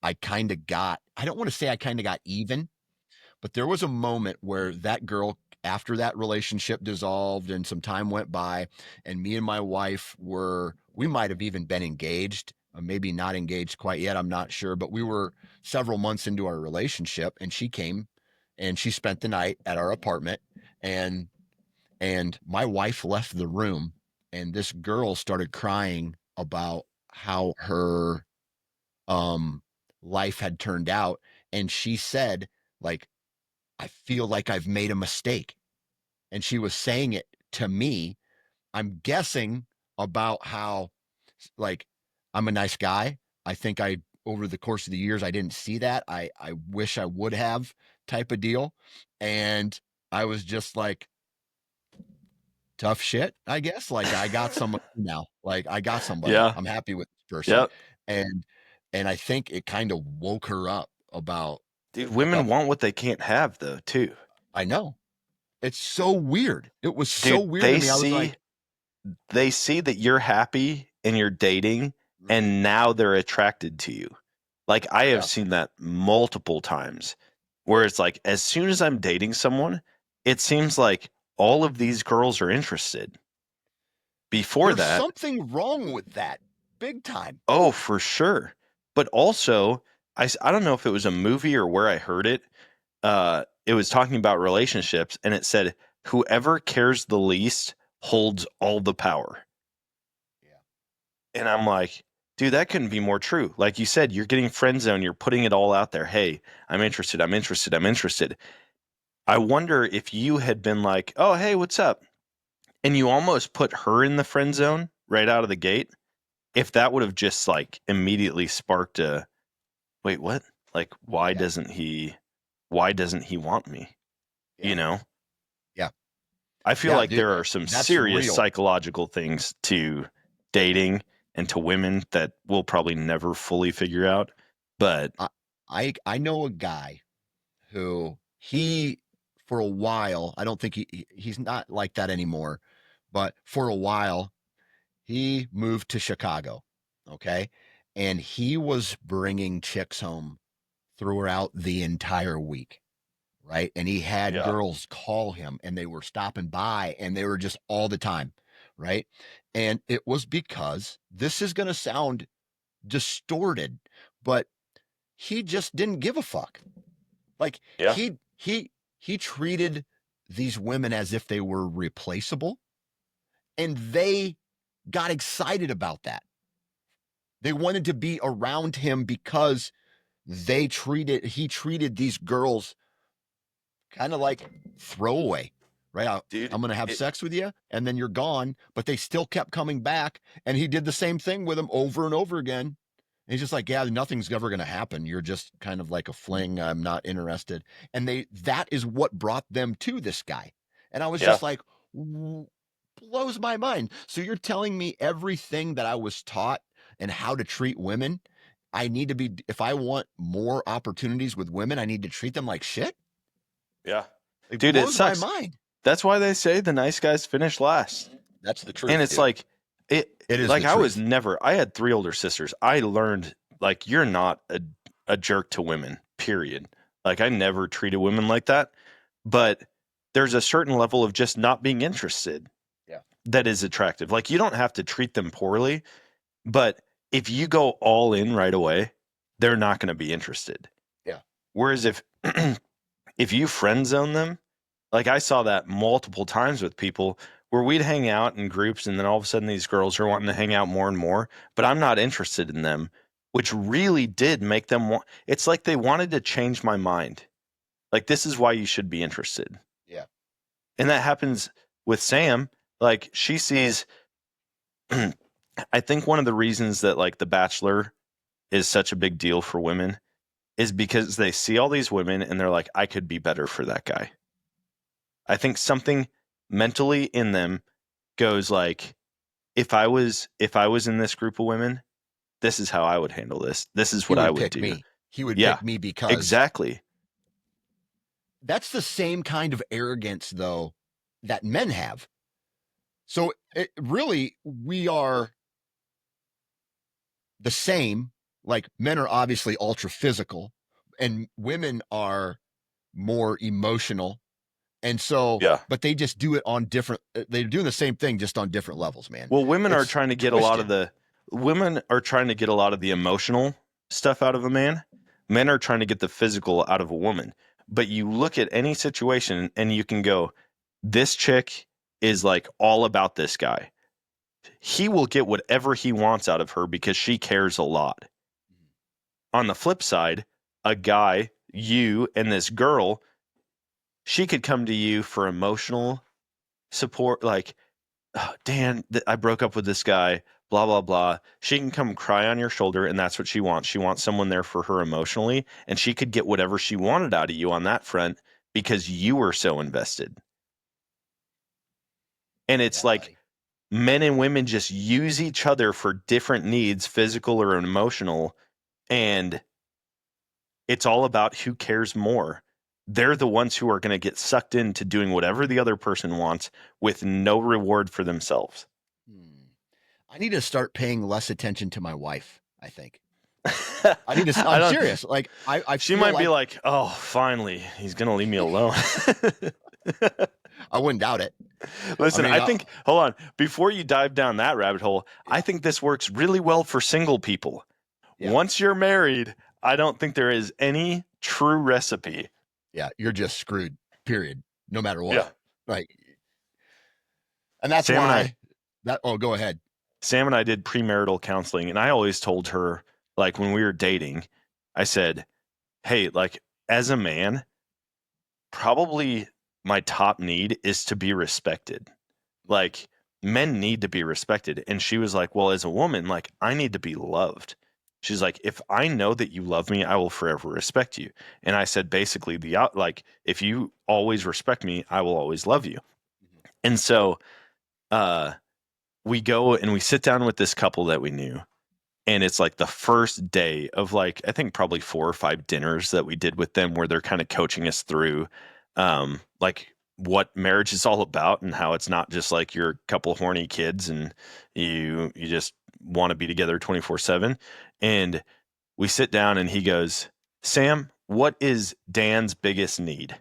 I don't want to say I kind of got even, but there was a moment where that girl, after that relationship dissolved and some time went by, and me and my wife we might have even been engaged, maybe not engaged quite yet. I'm not sure, but we were several months into our relationship, and she came and she spent the night at our apartment, and my wife left the room, and this girl started crying about how her um life had turned out. And she said, like, I feel like I've made a mistake. And she was saying it to me. I'm guessing about how, like, I'm a nice guy. I think over the course of the years, I didn't see that. I wish I would have, type of deal. And I was just like, tough shit, I guess. Like, I got somebody now. Like, I got somebody. Yeah. I'm happy with this person. Yep. And I think it kind of woke her up about Dude, a women couple. want what they can't have though, too. I know. It's so weird. It was so Dude, weird to me. I was like, they see that you're happy and you're dating, mhm, and now they're attracted to you. Like, I have yeah. seen that multiple times where it's like, as soon as I'm dating someone, it seems like all of these girls are interested. Before There's that, something wrong with that, big time. oh, for sure. But also, I don't know if it was a movie or where I heard it. It was talking about relationships, and it said, whoever cares the least holds all the power. Yeah. And I'm like, dude, that couldn't be more true. Like you said, you're getting friend zone, you're putting it all out there. Hey, I'm interested, I'm interested, I'm interested. I wonder if you had been like, oh, hey, what's up? And you almost put her in the friend zone right out of the gate, if that would have just like immediately sparked a, wait, what? Like, Yeah. why doesn't he want me? You Yeah. know? I feel Yeah, like dude, there are some that's serious real. psychological things to dating and to women that we'll probably never fully figure out. But I know a guy who he for a while, I don't think he's not like that anymore, but for a while he moved to Chicago, okay? And he was bringing chicks home throughout the entire week, right? And he had yeah, girls call him and they were stopping by and they were just all the time, right? And it was because this is going to sound distorted, but he just didn't give a fuck. Like yeah, he treated these women as if they were replaceable, and they got excited about that. They wanted to be around him because he treated these girls kind of like throwaway, right? dude. I'm going to have It, sex with you and then you're gone, but they still kept coming back, and he did the same thing with them over and over again. And he's just like, yeah, nothing's ever going to happen. You're just kind of like a fling. I'm not interested. And that is what brought them to this guy. And I was yeah, just like, blows my mind. So you're telling me everything that I was taught and how to treat women, I need to be, if I want more opportunities with women, I need to treat them like shit? yeah, It dude. It blows my sucks. mind. That's why they say the nice guys finish last. That's the And truth, it's dude. like It is like the I was truth. never. I had 3 older sisters. I learned like you're not a jerk to women. Period. Like I never treated women like that. But there's a certain level of just not being interested Yeah. that is attractive. Like you don't have to treat them poorly, but if you go all in right away, they're not going to be interested. Yeah. Whereas if you friend zone them, like I saw that multiple times with people where we'd hang out in groups and then all of a sudden these girls are wanting to hang out more and more, but I'm not interested in them, which really did make them want, it's like they wanted to change my mind. Like this is why you should be interested. Yeah. And that happens with Sam. Like she sees I think one of the reasons that like The Bachelor is such a big deal for women is because they see all these women and they're like, I could be better for that guy. I think something mentally in them goes like, if I was in this group of women, this is how I would handle this. This is He what I would would pick do. me. He would Yeah, pick me because exactly. that's the same kind of arrogance, though, that men have. So really, we are the same. Like men are obviously ultra physical, and women are more emotional. And so, Yeah. but they just do it on different, they're doing the same thing just on different levels, man. Well, It's twisted. women are trying to get a lot of the emotional stuff out of a man. Men are trying to get the physical out of a woman. But you look at any situation and you can go, this chick is like all about this guy. He will get whatever he wants out of her because she cares a lot. On the flip side, a guy, you and this girl, she could come to you for emotional support, like, "Oh, Dan, I broke up with this guy, blah, blah, blah." She can come cry on your shoulder, and that's what she wants. She wants someone there for her emotionally, and she could get whatever she wanted out of you on that front because you were so invested. And it's Yeah, like buddy. men and women just use each other for different needs, physical or emotional, and it's all about who cares more. They're the ones who are going to get sucked into doing whatever the other person wants with no reward for themselves. Hmm. I need to start paying less attention to my wife, I think. I need to, I I'm don't. serious. Like, I She feel might be like like, "Oh, finally, he's going to leave me alone." I wouldn't doubt it. I Listen, mean, I think, hold on, before you dive down that rabbit hole, I yeah, think this works really well for single people. yeah, Once you're married, I don't think there is any true recipe. yeah. You're just screwed, period, no matter Yeah. what. Like, and that's Sam and I, why oh, go ahead. Sam and I did premarital counseling, and I always told her, like when we were dating, I said, "Hey, like as a man, probably my top need is to be respected. Like men need to be respected." And she was like, "Well, as a woman, like I need to be loved." She's like, "If I know that you love me, I will forever respect you." And I said, basically, like if you always respect me, I will always love you. And so we go and we sit down with this couple that we knew. And it's like the first day of like, I think probably 4 or 5 dinners that we did with them where they're kind of coaching us through like what marriage is all about and how it's not just like you're a couple of horny kids and you just want to be together 24/7. And we sit down and he goes, Sam, what is Dan's biggest need?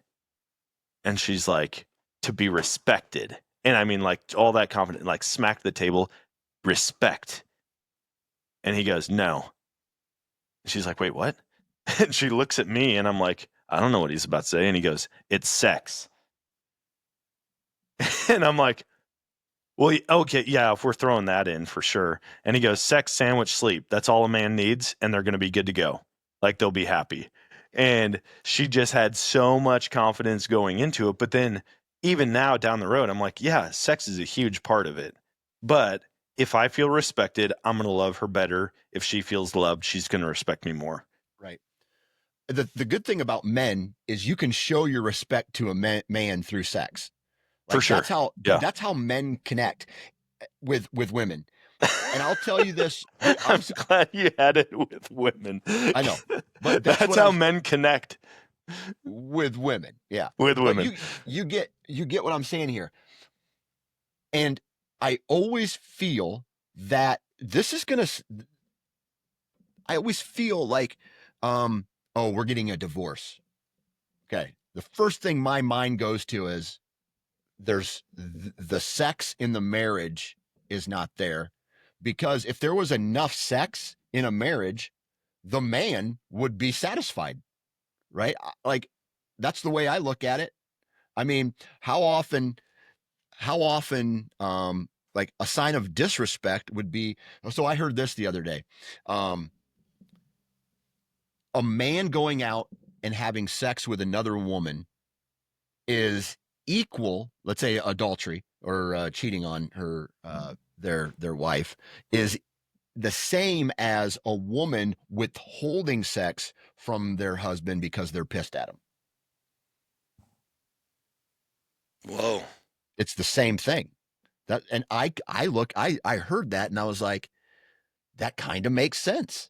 And she's like, to be respected. And I mean, like all that confident, like smack the table, respect. And he goes, no. She's like, wait, what? And she looks at me and I'm like, I don't know what he's about to say. And he goes, it's sex. And I'm like, well, okay, yeah, if we're throwing that in for sure. And he goes, sex, sandwich, sleep. That's all a man needs. And they're going to be good to go. Like they'll be happy. And she just had so much confidence going into it. But then even now down the road, I'm like, yeah, sex is a huge part of it. But if I feel respected, I'm going to love her better. If she feels loved, she's going to respect me more. Right. The good thing about men is you can show your respect to a man through sex. Like, for sure. That's how men connect with women. And I'll tell you this. I'm glad you had it with women. I know. But that's how men connect with women. Yeah. With women. But you get what I'm saying here. And I always feel that I always feel like, we're getting a divorce. Okay. The first thing my mind goes to is there's the sex in the marriage is not there, because if there was enough sex in a marriage, the man would be satisfied, right? Like, that's the way I look at it. I mean, how often, like a sign of disrespect would be, so I heard this the other day. A man going out and having sex with another woman is equal, let's say adultery or cheating on her, their wife, is the same as a woman withholding sex from their husband because they're pissed at him. Whoa. It's the same thing. And I heard that and I was like, that kind of makes sense.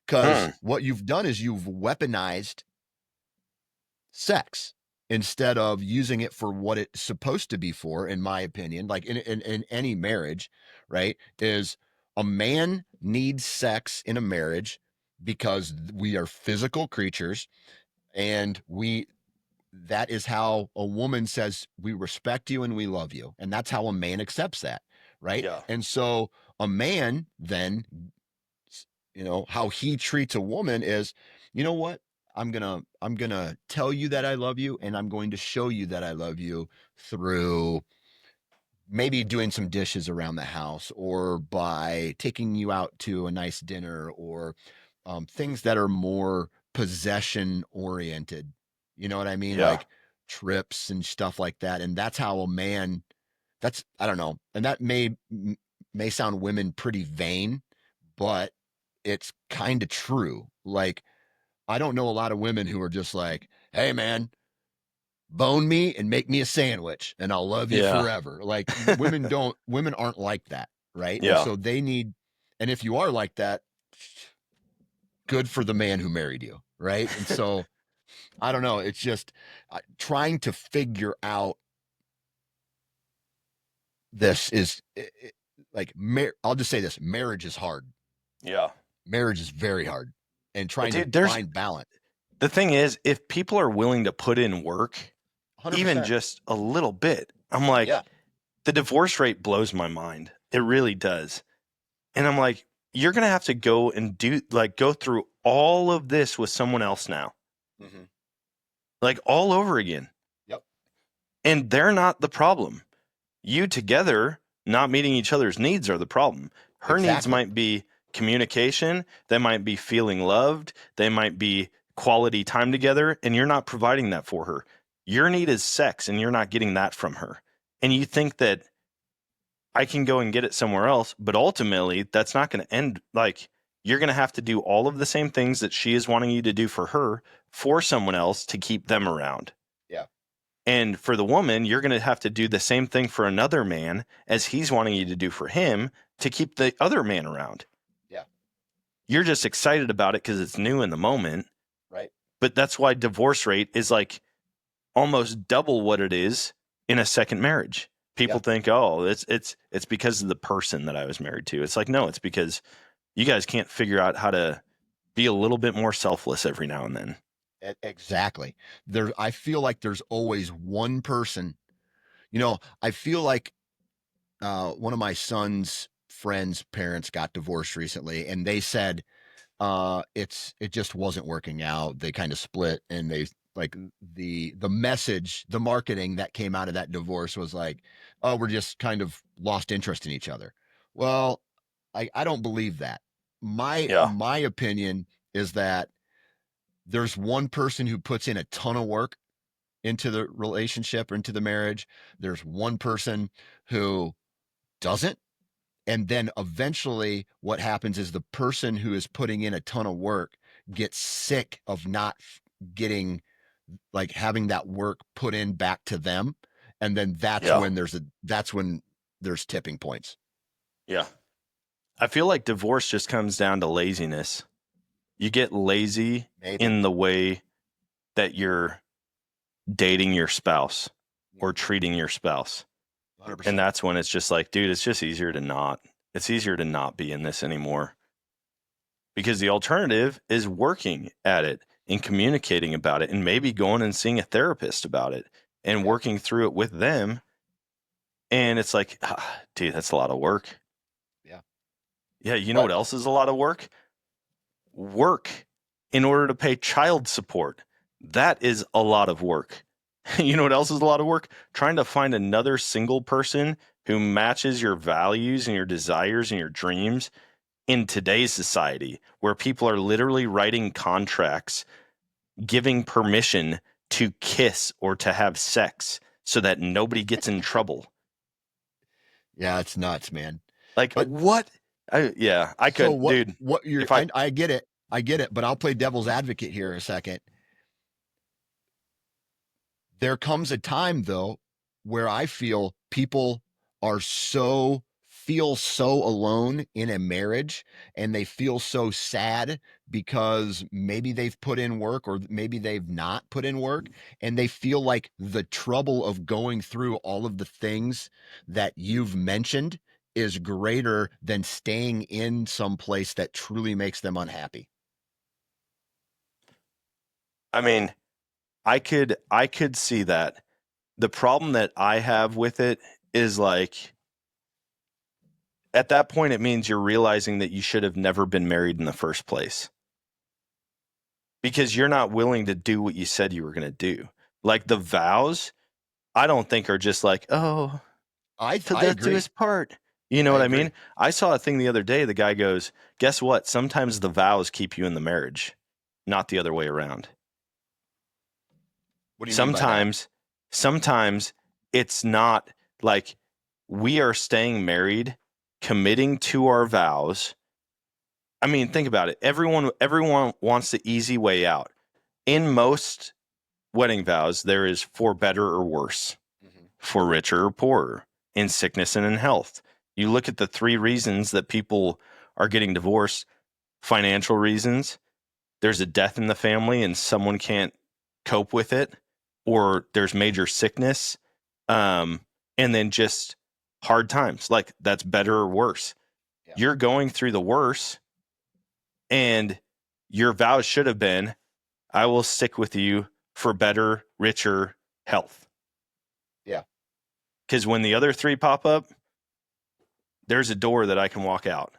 Because what you've done is you've weaponized sex instead of using it for what it's supposed to be for, in my opinion. Like in any marriage, right? Is a man needs sex in a marriage because we are physical creatures, and that is how a woman says we respect you and we love you. And that's how a man accepts that, right? Yeah. And so a man then, how he treats a woman is, you know what? I'm gonna tell you that I love you, and I'm going to show you that I love you through maybe doing some dishes around the house, or by taking you out to a nice dinner, or things that are more possession oriented. You know what I mean? Yeah. Like trips and stuff like that. And that's how a man. I don't know, and that may sound women pretty vain, but it's kind of true. Like, I don't know a lot of women who are just like, hey man, bone me and make me a sandwich and I'll love you forever. Like, women aren't like that. Right. Yeah. And so and if you are like that, good for the man who married you. Right. And so I don't know. It's just trying to figure out this is like, I'll just say this: marriage is hard. Yeah. Marriage is very hard, and trying to find balance. The thing is, if people are willing to put in work, 100%. even just a little bit, I'm like, the divorce rate blows my mind. It really does. And I'm like, you're going to have to go and go through all of this with someone else now. Mm-hmm. Like all over again. Yep. And they're not the problem. You together not meeting each other's needs are the problem. Her needs might be communication. They might be feeling loved. They might be quality time together, and you're not providing that for her. Your need is sex, and you're not getting that from her. And you think that I can go and get it somewhere else, but ultimately that's not going to end. Like, you're going to have to do all of the same things that she is wanting you to do for her for someone else to keep them around. Yeah. And for the woman, you're going to have to do the same thing for another man as he's wanting you to do for him to keep the other man around. Yeah. You're just excited about it because it's new in the moment. Right. But that's why divorce rate is like almost double what it is in a second marriage. People think, oh, it's because of the person that I was married to. It's like, no, it's because you guys can't figure out how to be a little bit more selfless every now and then. Exactly. I feel like there's always one person. I feel like one of my son's friends' parents got divorced recently, and they said it just wasn't working out. They kind of split, and they like the message, the marketing that came out of that divorce was like, oh, we're just kind of lost interest in each other. Well, I don't believe that. My opinion is that there's one person who puts in a ton of work into the relationship or into the marriage. There's one person who doesn't. And then eventually, what happens is the person who is putting in a ton of work gets sick of not getting, like, having that work put in back to them. And then that's when there's tipping points. Yeah. I feel like divorce just comes down to laziness. You get lazy in the way that you're dating your spouse or treating your spouse. 100%. And that's when it's just like, dude, it's just easier to not. It's easier to not be in this anymore. Because the alternative is working at it and communicating about it and maybe going and seeing a therapist about it and working through it with them. And it's like, dude, that's a lot of work. Yeah. Yeah. You know what else is a lot of work? Work in order to pay child support. That is a lot of work. You know what else is a lot of work? Trying to find another single person who matches your values and your desires and your dreams in today's society, where people are literally writing contracts, giving permission to kiss or to have sex so that nobody gets in trouble. Yeah, it's nuts, man. Like, but what? I could, dude. What you're, I get it. I get it, but I'll play devil's advocate here a second. There comes a time, though, where I feel people feel so alone in a marriage, and they feel so sad because maybe they've put in work or maybe they've not put in work, and they feel like the trouble of going through all of the things that you've mentioned is greater than staying in some place that truly makes them unhappy. I mean, I could see that. The problem that I have with it is, like, at that point, it means you're realizing that you should have never been married in the first place because you're not willing to do what you said you were going to do. Like, the vows, I don't think are just like, oh, I death do his part. You know what I mean? I saw a thing the other day. The guy goes, guess what? Sometimes the vows keep you in the marriage, not the other way around. What do you mean by that? Sometimes it's not like we are staying married, committing to our vows. I mean, think about it. Everyone wants the easy way out. In most wedding vows, there is for better or worse, for richer or poorer, in sickness and in health. You look at the 3 reasons that people are getting divorced: financial reasons, there's a death in the family and someone can't cope with it, or there's major sickness, and then just hard times. Like, that's better or worse. Yeah. You're going through the worst, and your vows should have been, I will stick with you for better, richer health. Yeah. Because when the other 3 pop up, there's a door that I can walk out.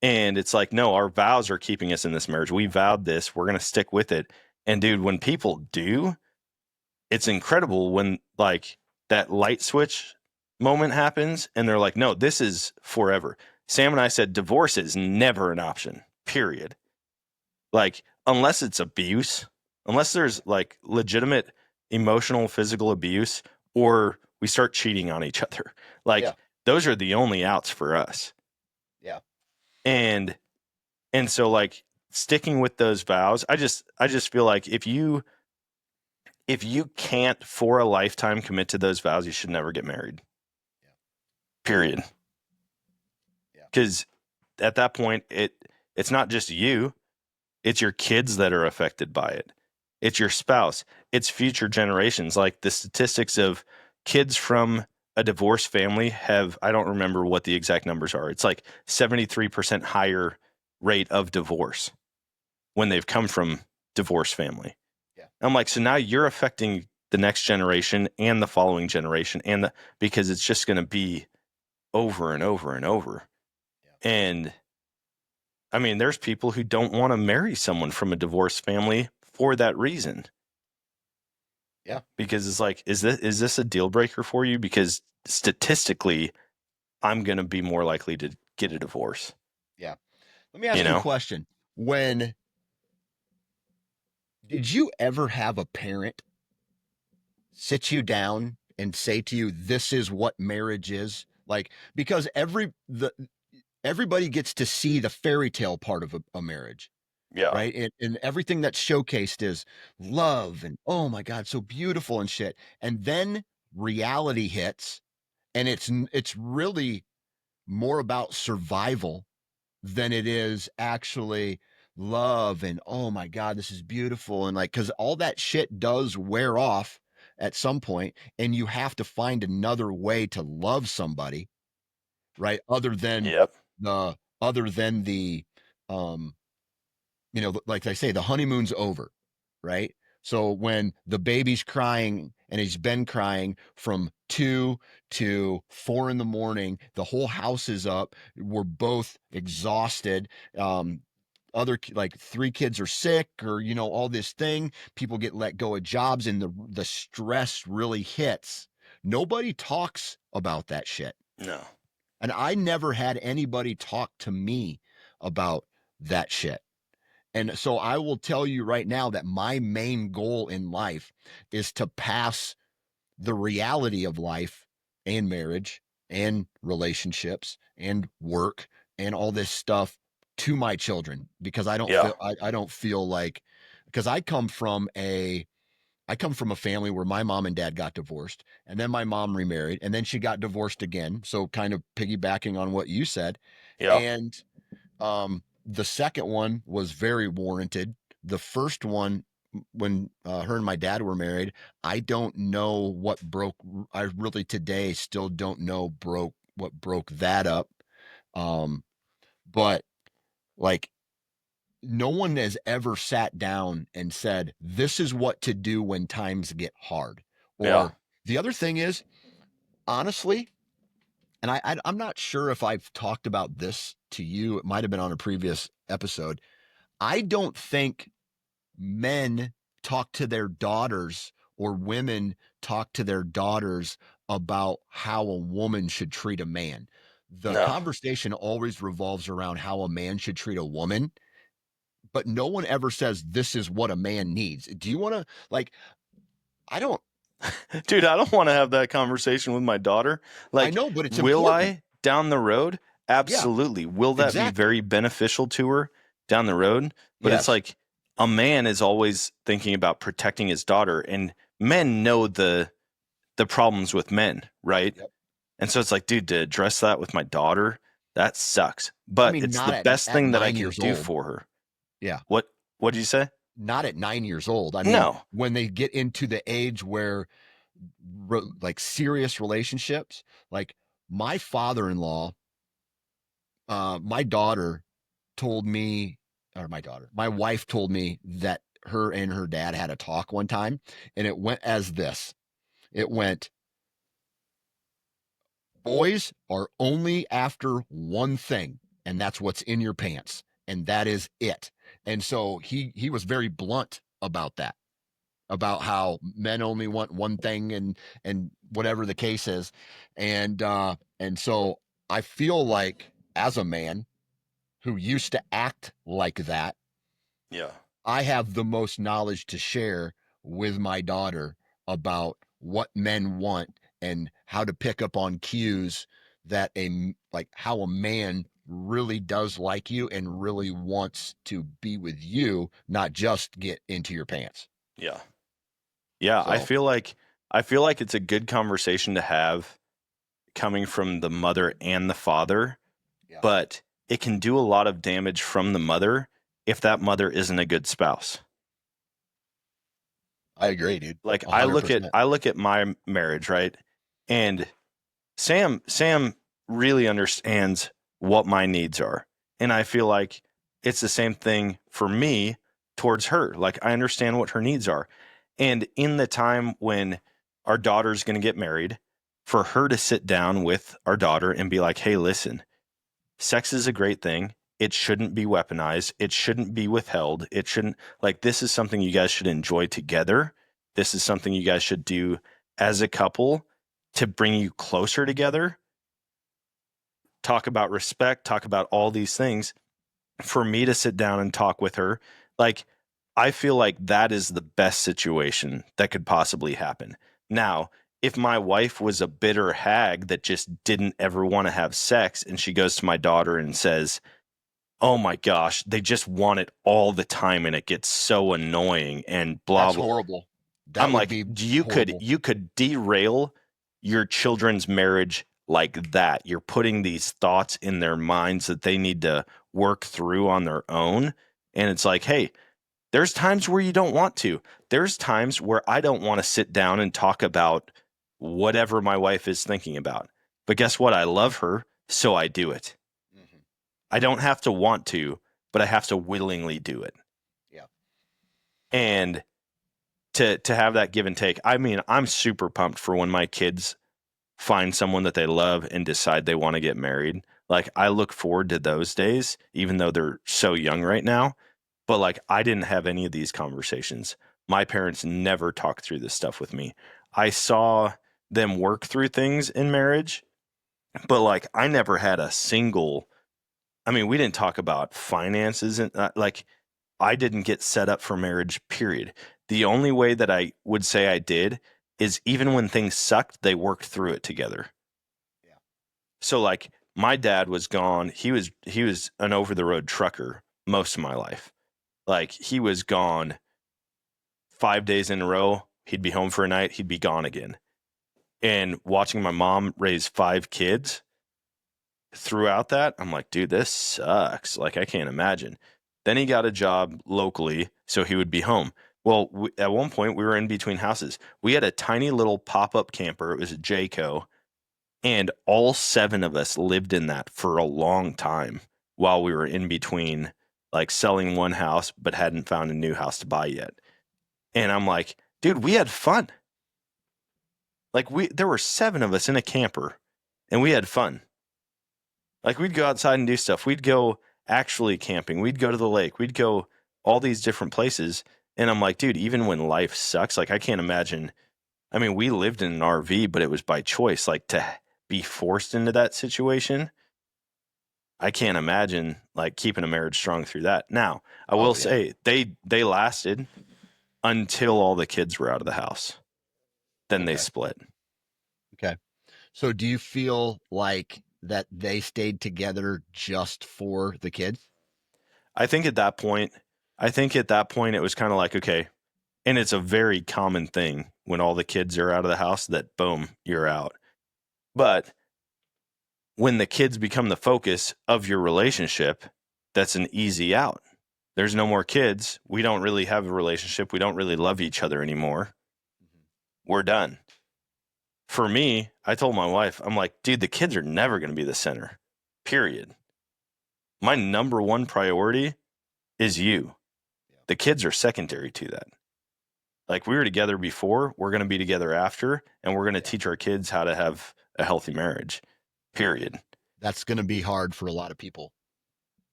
And it's like, no, our vows are keeping us in this marriage. We vowed this. We're going to stick with it. And dude, when people do, it's incredible when, like, that light switch moment happens and they're like, no, this is forever. Sam and I said divorce is never an option, period. Like, unless it's abuse, unless there's, like, legitimate emotional, physical abuse, or we start cheating on each other. Like, those are the only outs for us. Yeah. And so, like, sticking with those vows, I just feel like if you if you can't for a lifetime commit to those vows, you should never get married. Yeah. Period. Yeah. Because at that point, it's not just you, it's your kids that are affected by it. It's your spouse. It's future generations. Like the statistics of kids from a divorced family have, I don't remember what the exact numbers are. It's like 73% higher rate of divorce when they've come from divorced family. Yeah. I'm like, so now you're affecting the next generation and the following generation because it's just going to be over and over and over. Yeah. And I mean, there's people who don't want to marry someone from a divorced family for that reason. Yeah. Because it's like, is this a deal breaker for you? Because statistically, I'm going to be more likely to get a divorce. Yeah. Let me ask you a question. Did you ever have a parent sit you down and say to you, this is what marriage is? Like, because everybody gets to see the fairy tale part of a marriage. Yeah. Right. And everything that's showcased is love and, oh my God, so beautiful and shit. And then reality hits, and it's really more about survival than it is actually love and, oh my God, this is beautiful. And like, because all that shit does wear off at some point, and you have to find another way to love somebody, right? Other than Yep. the like I say, the honeymoon's over, right? So when the baby's crying, and he's been crying from 2 to 4 in the morning, the whole house is up. We're both exhausted. Like 3 kids are sick, or all this thing. People get let go of jobs, and the stress really hits. Nobody talks about that shit. No. And I never had anybody talk to me about that shit. And so I will tell you right now that my main goal in life is to pass the reality of life and marriage and relationships and work and all this stuff to my children, because I don't feel I don't feel like, because I come from a family where my mom and dad got divorced, and then my mom remarried, and then she got divorced again. So kind of piggybacking on what you said. Yeah. And the second one was very warranted. The first one, when her and my dad were married, I don't know what broke. I really today still don't know what broke that up. But like, no one has ever sat down and said, this is what to do when times get hard. Or the other thing is, honestly, and I'm not sure if I've talked about this to you. It might have been on a previous episode. I don't think men talk to their daughters, or women talk to their daughters, about how a woman should treat a man. The conversation always revolves around how a man should treat a woman, but no one ever says this is what a man needs. Do you want to, like, I don't, dude, I don't want to have that conversation with my daughter. Like, I know, but it's will important. I down the road? Absolutely. Will that be very beneficial to her down the road? But it's like, a man is always thinking about protecting his daughter, and men know the problems with men, right? Yep. And so it's like, dude, to address that with my daughter, that sucks. But it's the best thing that I can do for her. Yeah. What did you say? Not at 9 years old. I mean, when they get into the age where, like, serious relationships, like my father-in-law, my wife told me that her and her dad had a talk one time, and it went as this. It went, boys are only after one thing, and that's what's in your pants, and that is it. And so he was very blunt about that, about how men only want one thing, and whatever the case is. And so I feel like, as a man who used to act like that, I have the most knowledge to share with my daughter about what men want, and how to pick up on cues that how a man really does like you and really wants to be with you, not just get into your pants. Yeah. Yeah, So I feel like it's a good conversation to have coming from the mother and the father, yeah, but it can do a lot of damage from the mother if that mother isn't a good spouse. I agree, dude. Like 100%. I look at my marriage, right? And Sam really understands what my needs are. And I feel like it's the same thing for me towards her. Like I understand what her needs are. And in the time when our daughter's going to get married, for her to sit down with our daughter and be like, "Hey, listen, sex is a great thing. It shouldn't be weaponized. It shouldn't be withheld. It shouldn't like this is something you guys should enjoy together. This is something you guys should do as a couple to bring you closer together. Talk about respect, talk about all these things." For me to sit down and talk with her, like I feel like that is the best situation that could possibly happen. Now, if my wife was a bitter hag that just didn't ever want to have sex and she goes to my daughter and says, "Oh my gosh, they just want it all the time and it gets so annoying and blah That's blah." horrible. That I'm would like, be horrible. you could derail your children's marriage like that. You're putting these thoughts in their minds that they need to work through on their own. And it's like, hey, there's times where you don't want to. There's times where I don't want to sit down and talk about whatever my wife is thinking about. But guess what? I love her, so I do it. Mhm. I don't have to want to, but I have to willingly do it. Yeah. And to have that give and take. I mean, I'm super pumped for when my kids find someone that they love and decide they want to get married. Like I look forward to those days, even though they're so young right now. But like I didn't have any of these conversations. My parents never talked through this stuff with me. I saw them work through things in marriage, but like I never had a single. I mean, we didn't talk about finances and like I didn't get set up for marriage, period. The only way that I would say I did is even when things sucked, they worked through it together. Yeah. So like my dad was gone. He was an over the road trucker most of my life. Like he was gone 5 days in a row. He'd be home for a night, he'd be gone again. And watching my mom raise five kids throughout that, I'm like, dude, this sucks. Like I can't imagine. Then he got a job locally, so he would be home. Well, at one point we were in between houses. We had a tiny little pop-up camper. It was a Jayco, and all seven of us lived in that for a long time while we were in between, like selling one house but hadn't found a new house to buy yet. And I'm like, dude, we had fun. Like there were seven of us in a camper, and we had fun. Like we'd go outside and do stuff. We'd go actually camping. We'd go to the lake. We'd go all these different places. And I'm like, dude, even when life sucks, like I can't imagine. I mean, we lived in an RV, but it was by choice. Like to be forced into that situation, I can't imagine like keeping a marriage strong through that. Now, I will Oh yeah. say they lasted until all the kids were out of the house. Then they Okay. split. Okay. So do you feel like that they stayed together just for the kids? I think at that point, it was kind of like, okay, and it's a very common thing when all the kids are out of the house that boom, you're out. But when the kids become the focus of your relationship, that's an easy out. There's no more kids. We don't really have a relationship. We don't really love each other anymore. We're done. For me, I told my wife, I'm like, dude, the kids are never going to be the center, period. My number one priority is you. The kids are secondary to that. Like we were together before, we're going to be together after, and we're going to teach our kids how to have a healthy marriage, period. That's going to be hard for a lot of people.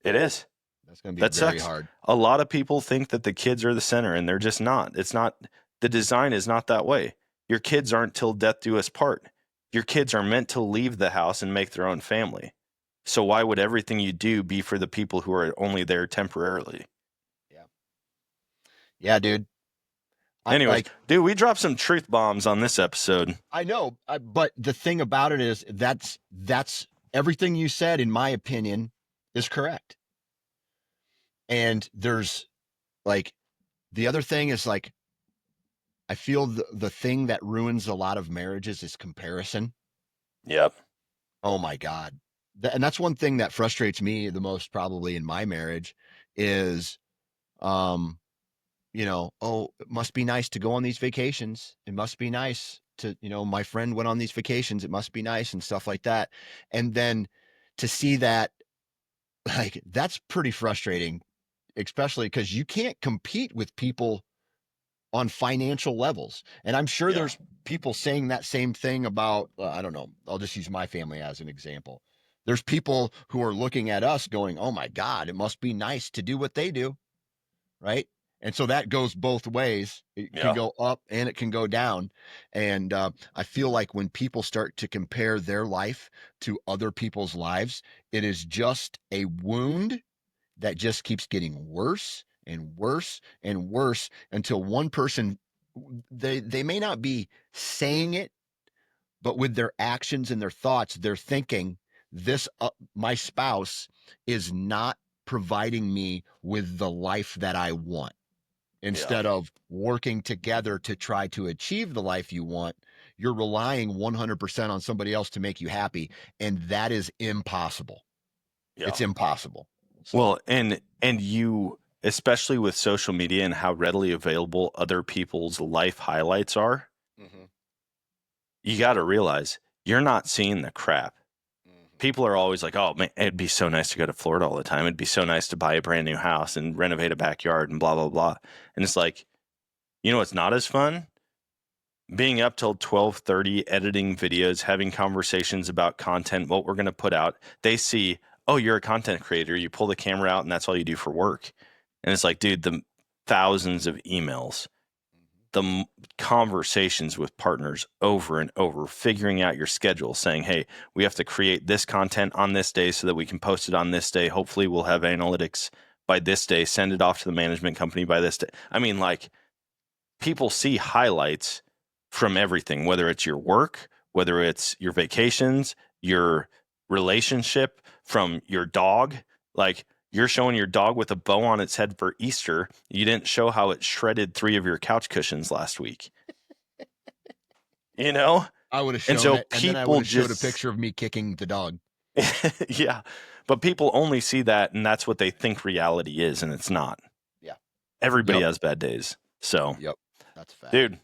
It is. That's going to be That very sucks. hard. A lot of people think that the kids are the center, and they're just not. It's not, the design is not that way. Your kids aren't till death do us part. Your kids are meant to leave the house and make their own family. So why would everything you do be for the people who are only there temporarily? Yeah. Yeah, dude. I Anyways, like dude, we dropped some truth bombs on this episode. I know, but the thing about it is that's everything you said in my opinion is correct. And there's like the other thing is like I feel the thing that ruins a lot of marriages is comparison. Yep. Oh my God. And that's one thing that frustrates me the most probably in my marriage is, um, oh, it must be nice to go on these vacations. It must be nice to, my friend went on these vacations. It must be nice and stuff like that. And then to see that, like, that's pretty frustrating, especially because you can't compete with people on financial levels. And I'm sure Yeah. there's people saying that same thing about, I don't know, I'll just use my family as an example. There's people who are looking at us going, oh my God, it must be nice to do what they do. Right. And so that goes both ways. It can Yeah. go up and it can go down. And I feel like when people start to compare their life to other people's lives, it is just a wound that just keeps getting worse and worse and worse until one person, they may not be saying it, but with their actions and their thoughts they're thinking this, my spouse is not providing me with the life that I want. Yeah. Instead of working together to try to achieve the life you want, you're relying 100% on somebody else to make you happy, and that is impossible. Yeah. It's impossible. So Well, and you, especially with social media and how readily available other people's life highlights are, mhm, you got to realize you're not seeing the crap. mhm. People are always like, "Oh man, it'd be so nice to go to Florida all the time. It'd be so nice to buy a brand new house and renovate a backyard and blah blah blah." And it's like, you know, it's not as fun being up till 12:30 editing videos, having conversations about content, what we're going to put out. They see, "Oh, you're a content creator. You pull the camera out and that's all you do for work." And it's like, dude, the thousands of emails, the conversations with partners over and over, figuring out your schedule, saying, hey, we have to create this content on this day so that we can post it on this day. Hopefully, we'll have analytics by this day, send it off to the management company by this day. I mean, like, people see highlights from everything, whether it's your work, whether it's your vacations, your relationship, from your dog. Like, you're showing your dog with a bow on its head for Easter. You didn't show how it shredded 3 of your couch cushions last week, you know? I would have And shown so it, and then I would people have showed a just, picture of me kicking the dog. yeah, but people only see that and that's what they think reality is, and it's not. Yeah. Everybody Yep. has bad days. So, Yep. That's a fact. dude,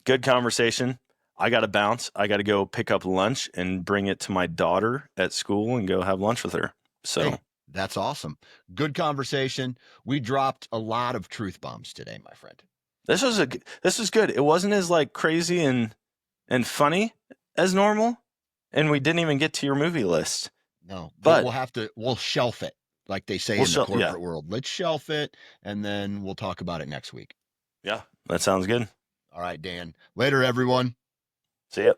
good conversation. I got to bounce. I got to go pick up lunch and bring it to my daughter at school and go have lunch with her. So, Hey, that's awesome. Good conversation. We dropped a lot of truth bombs today, my friend. this was good. It wasn't as like crazy and funny as normal, and we didn't even get to your movie list. No, but But we'll shelf it, like they say we'll in the show, yeah, corporate world. Let's shelf it, and then we'll talk about it next week. yeah, that sounds good. All right, Dan. Later, everyone. See ya.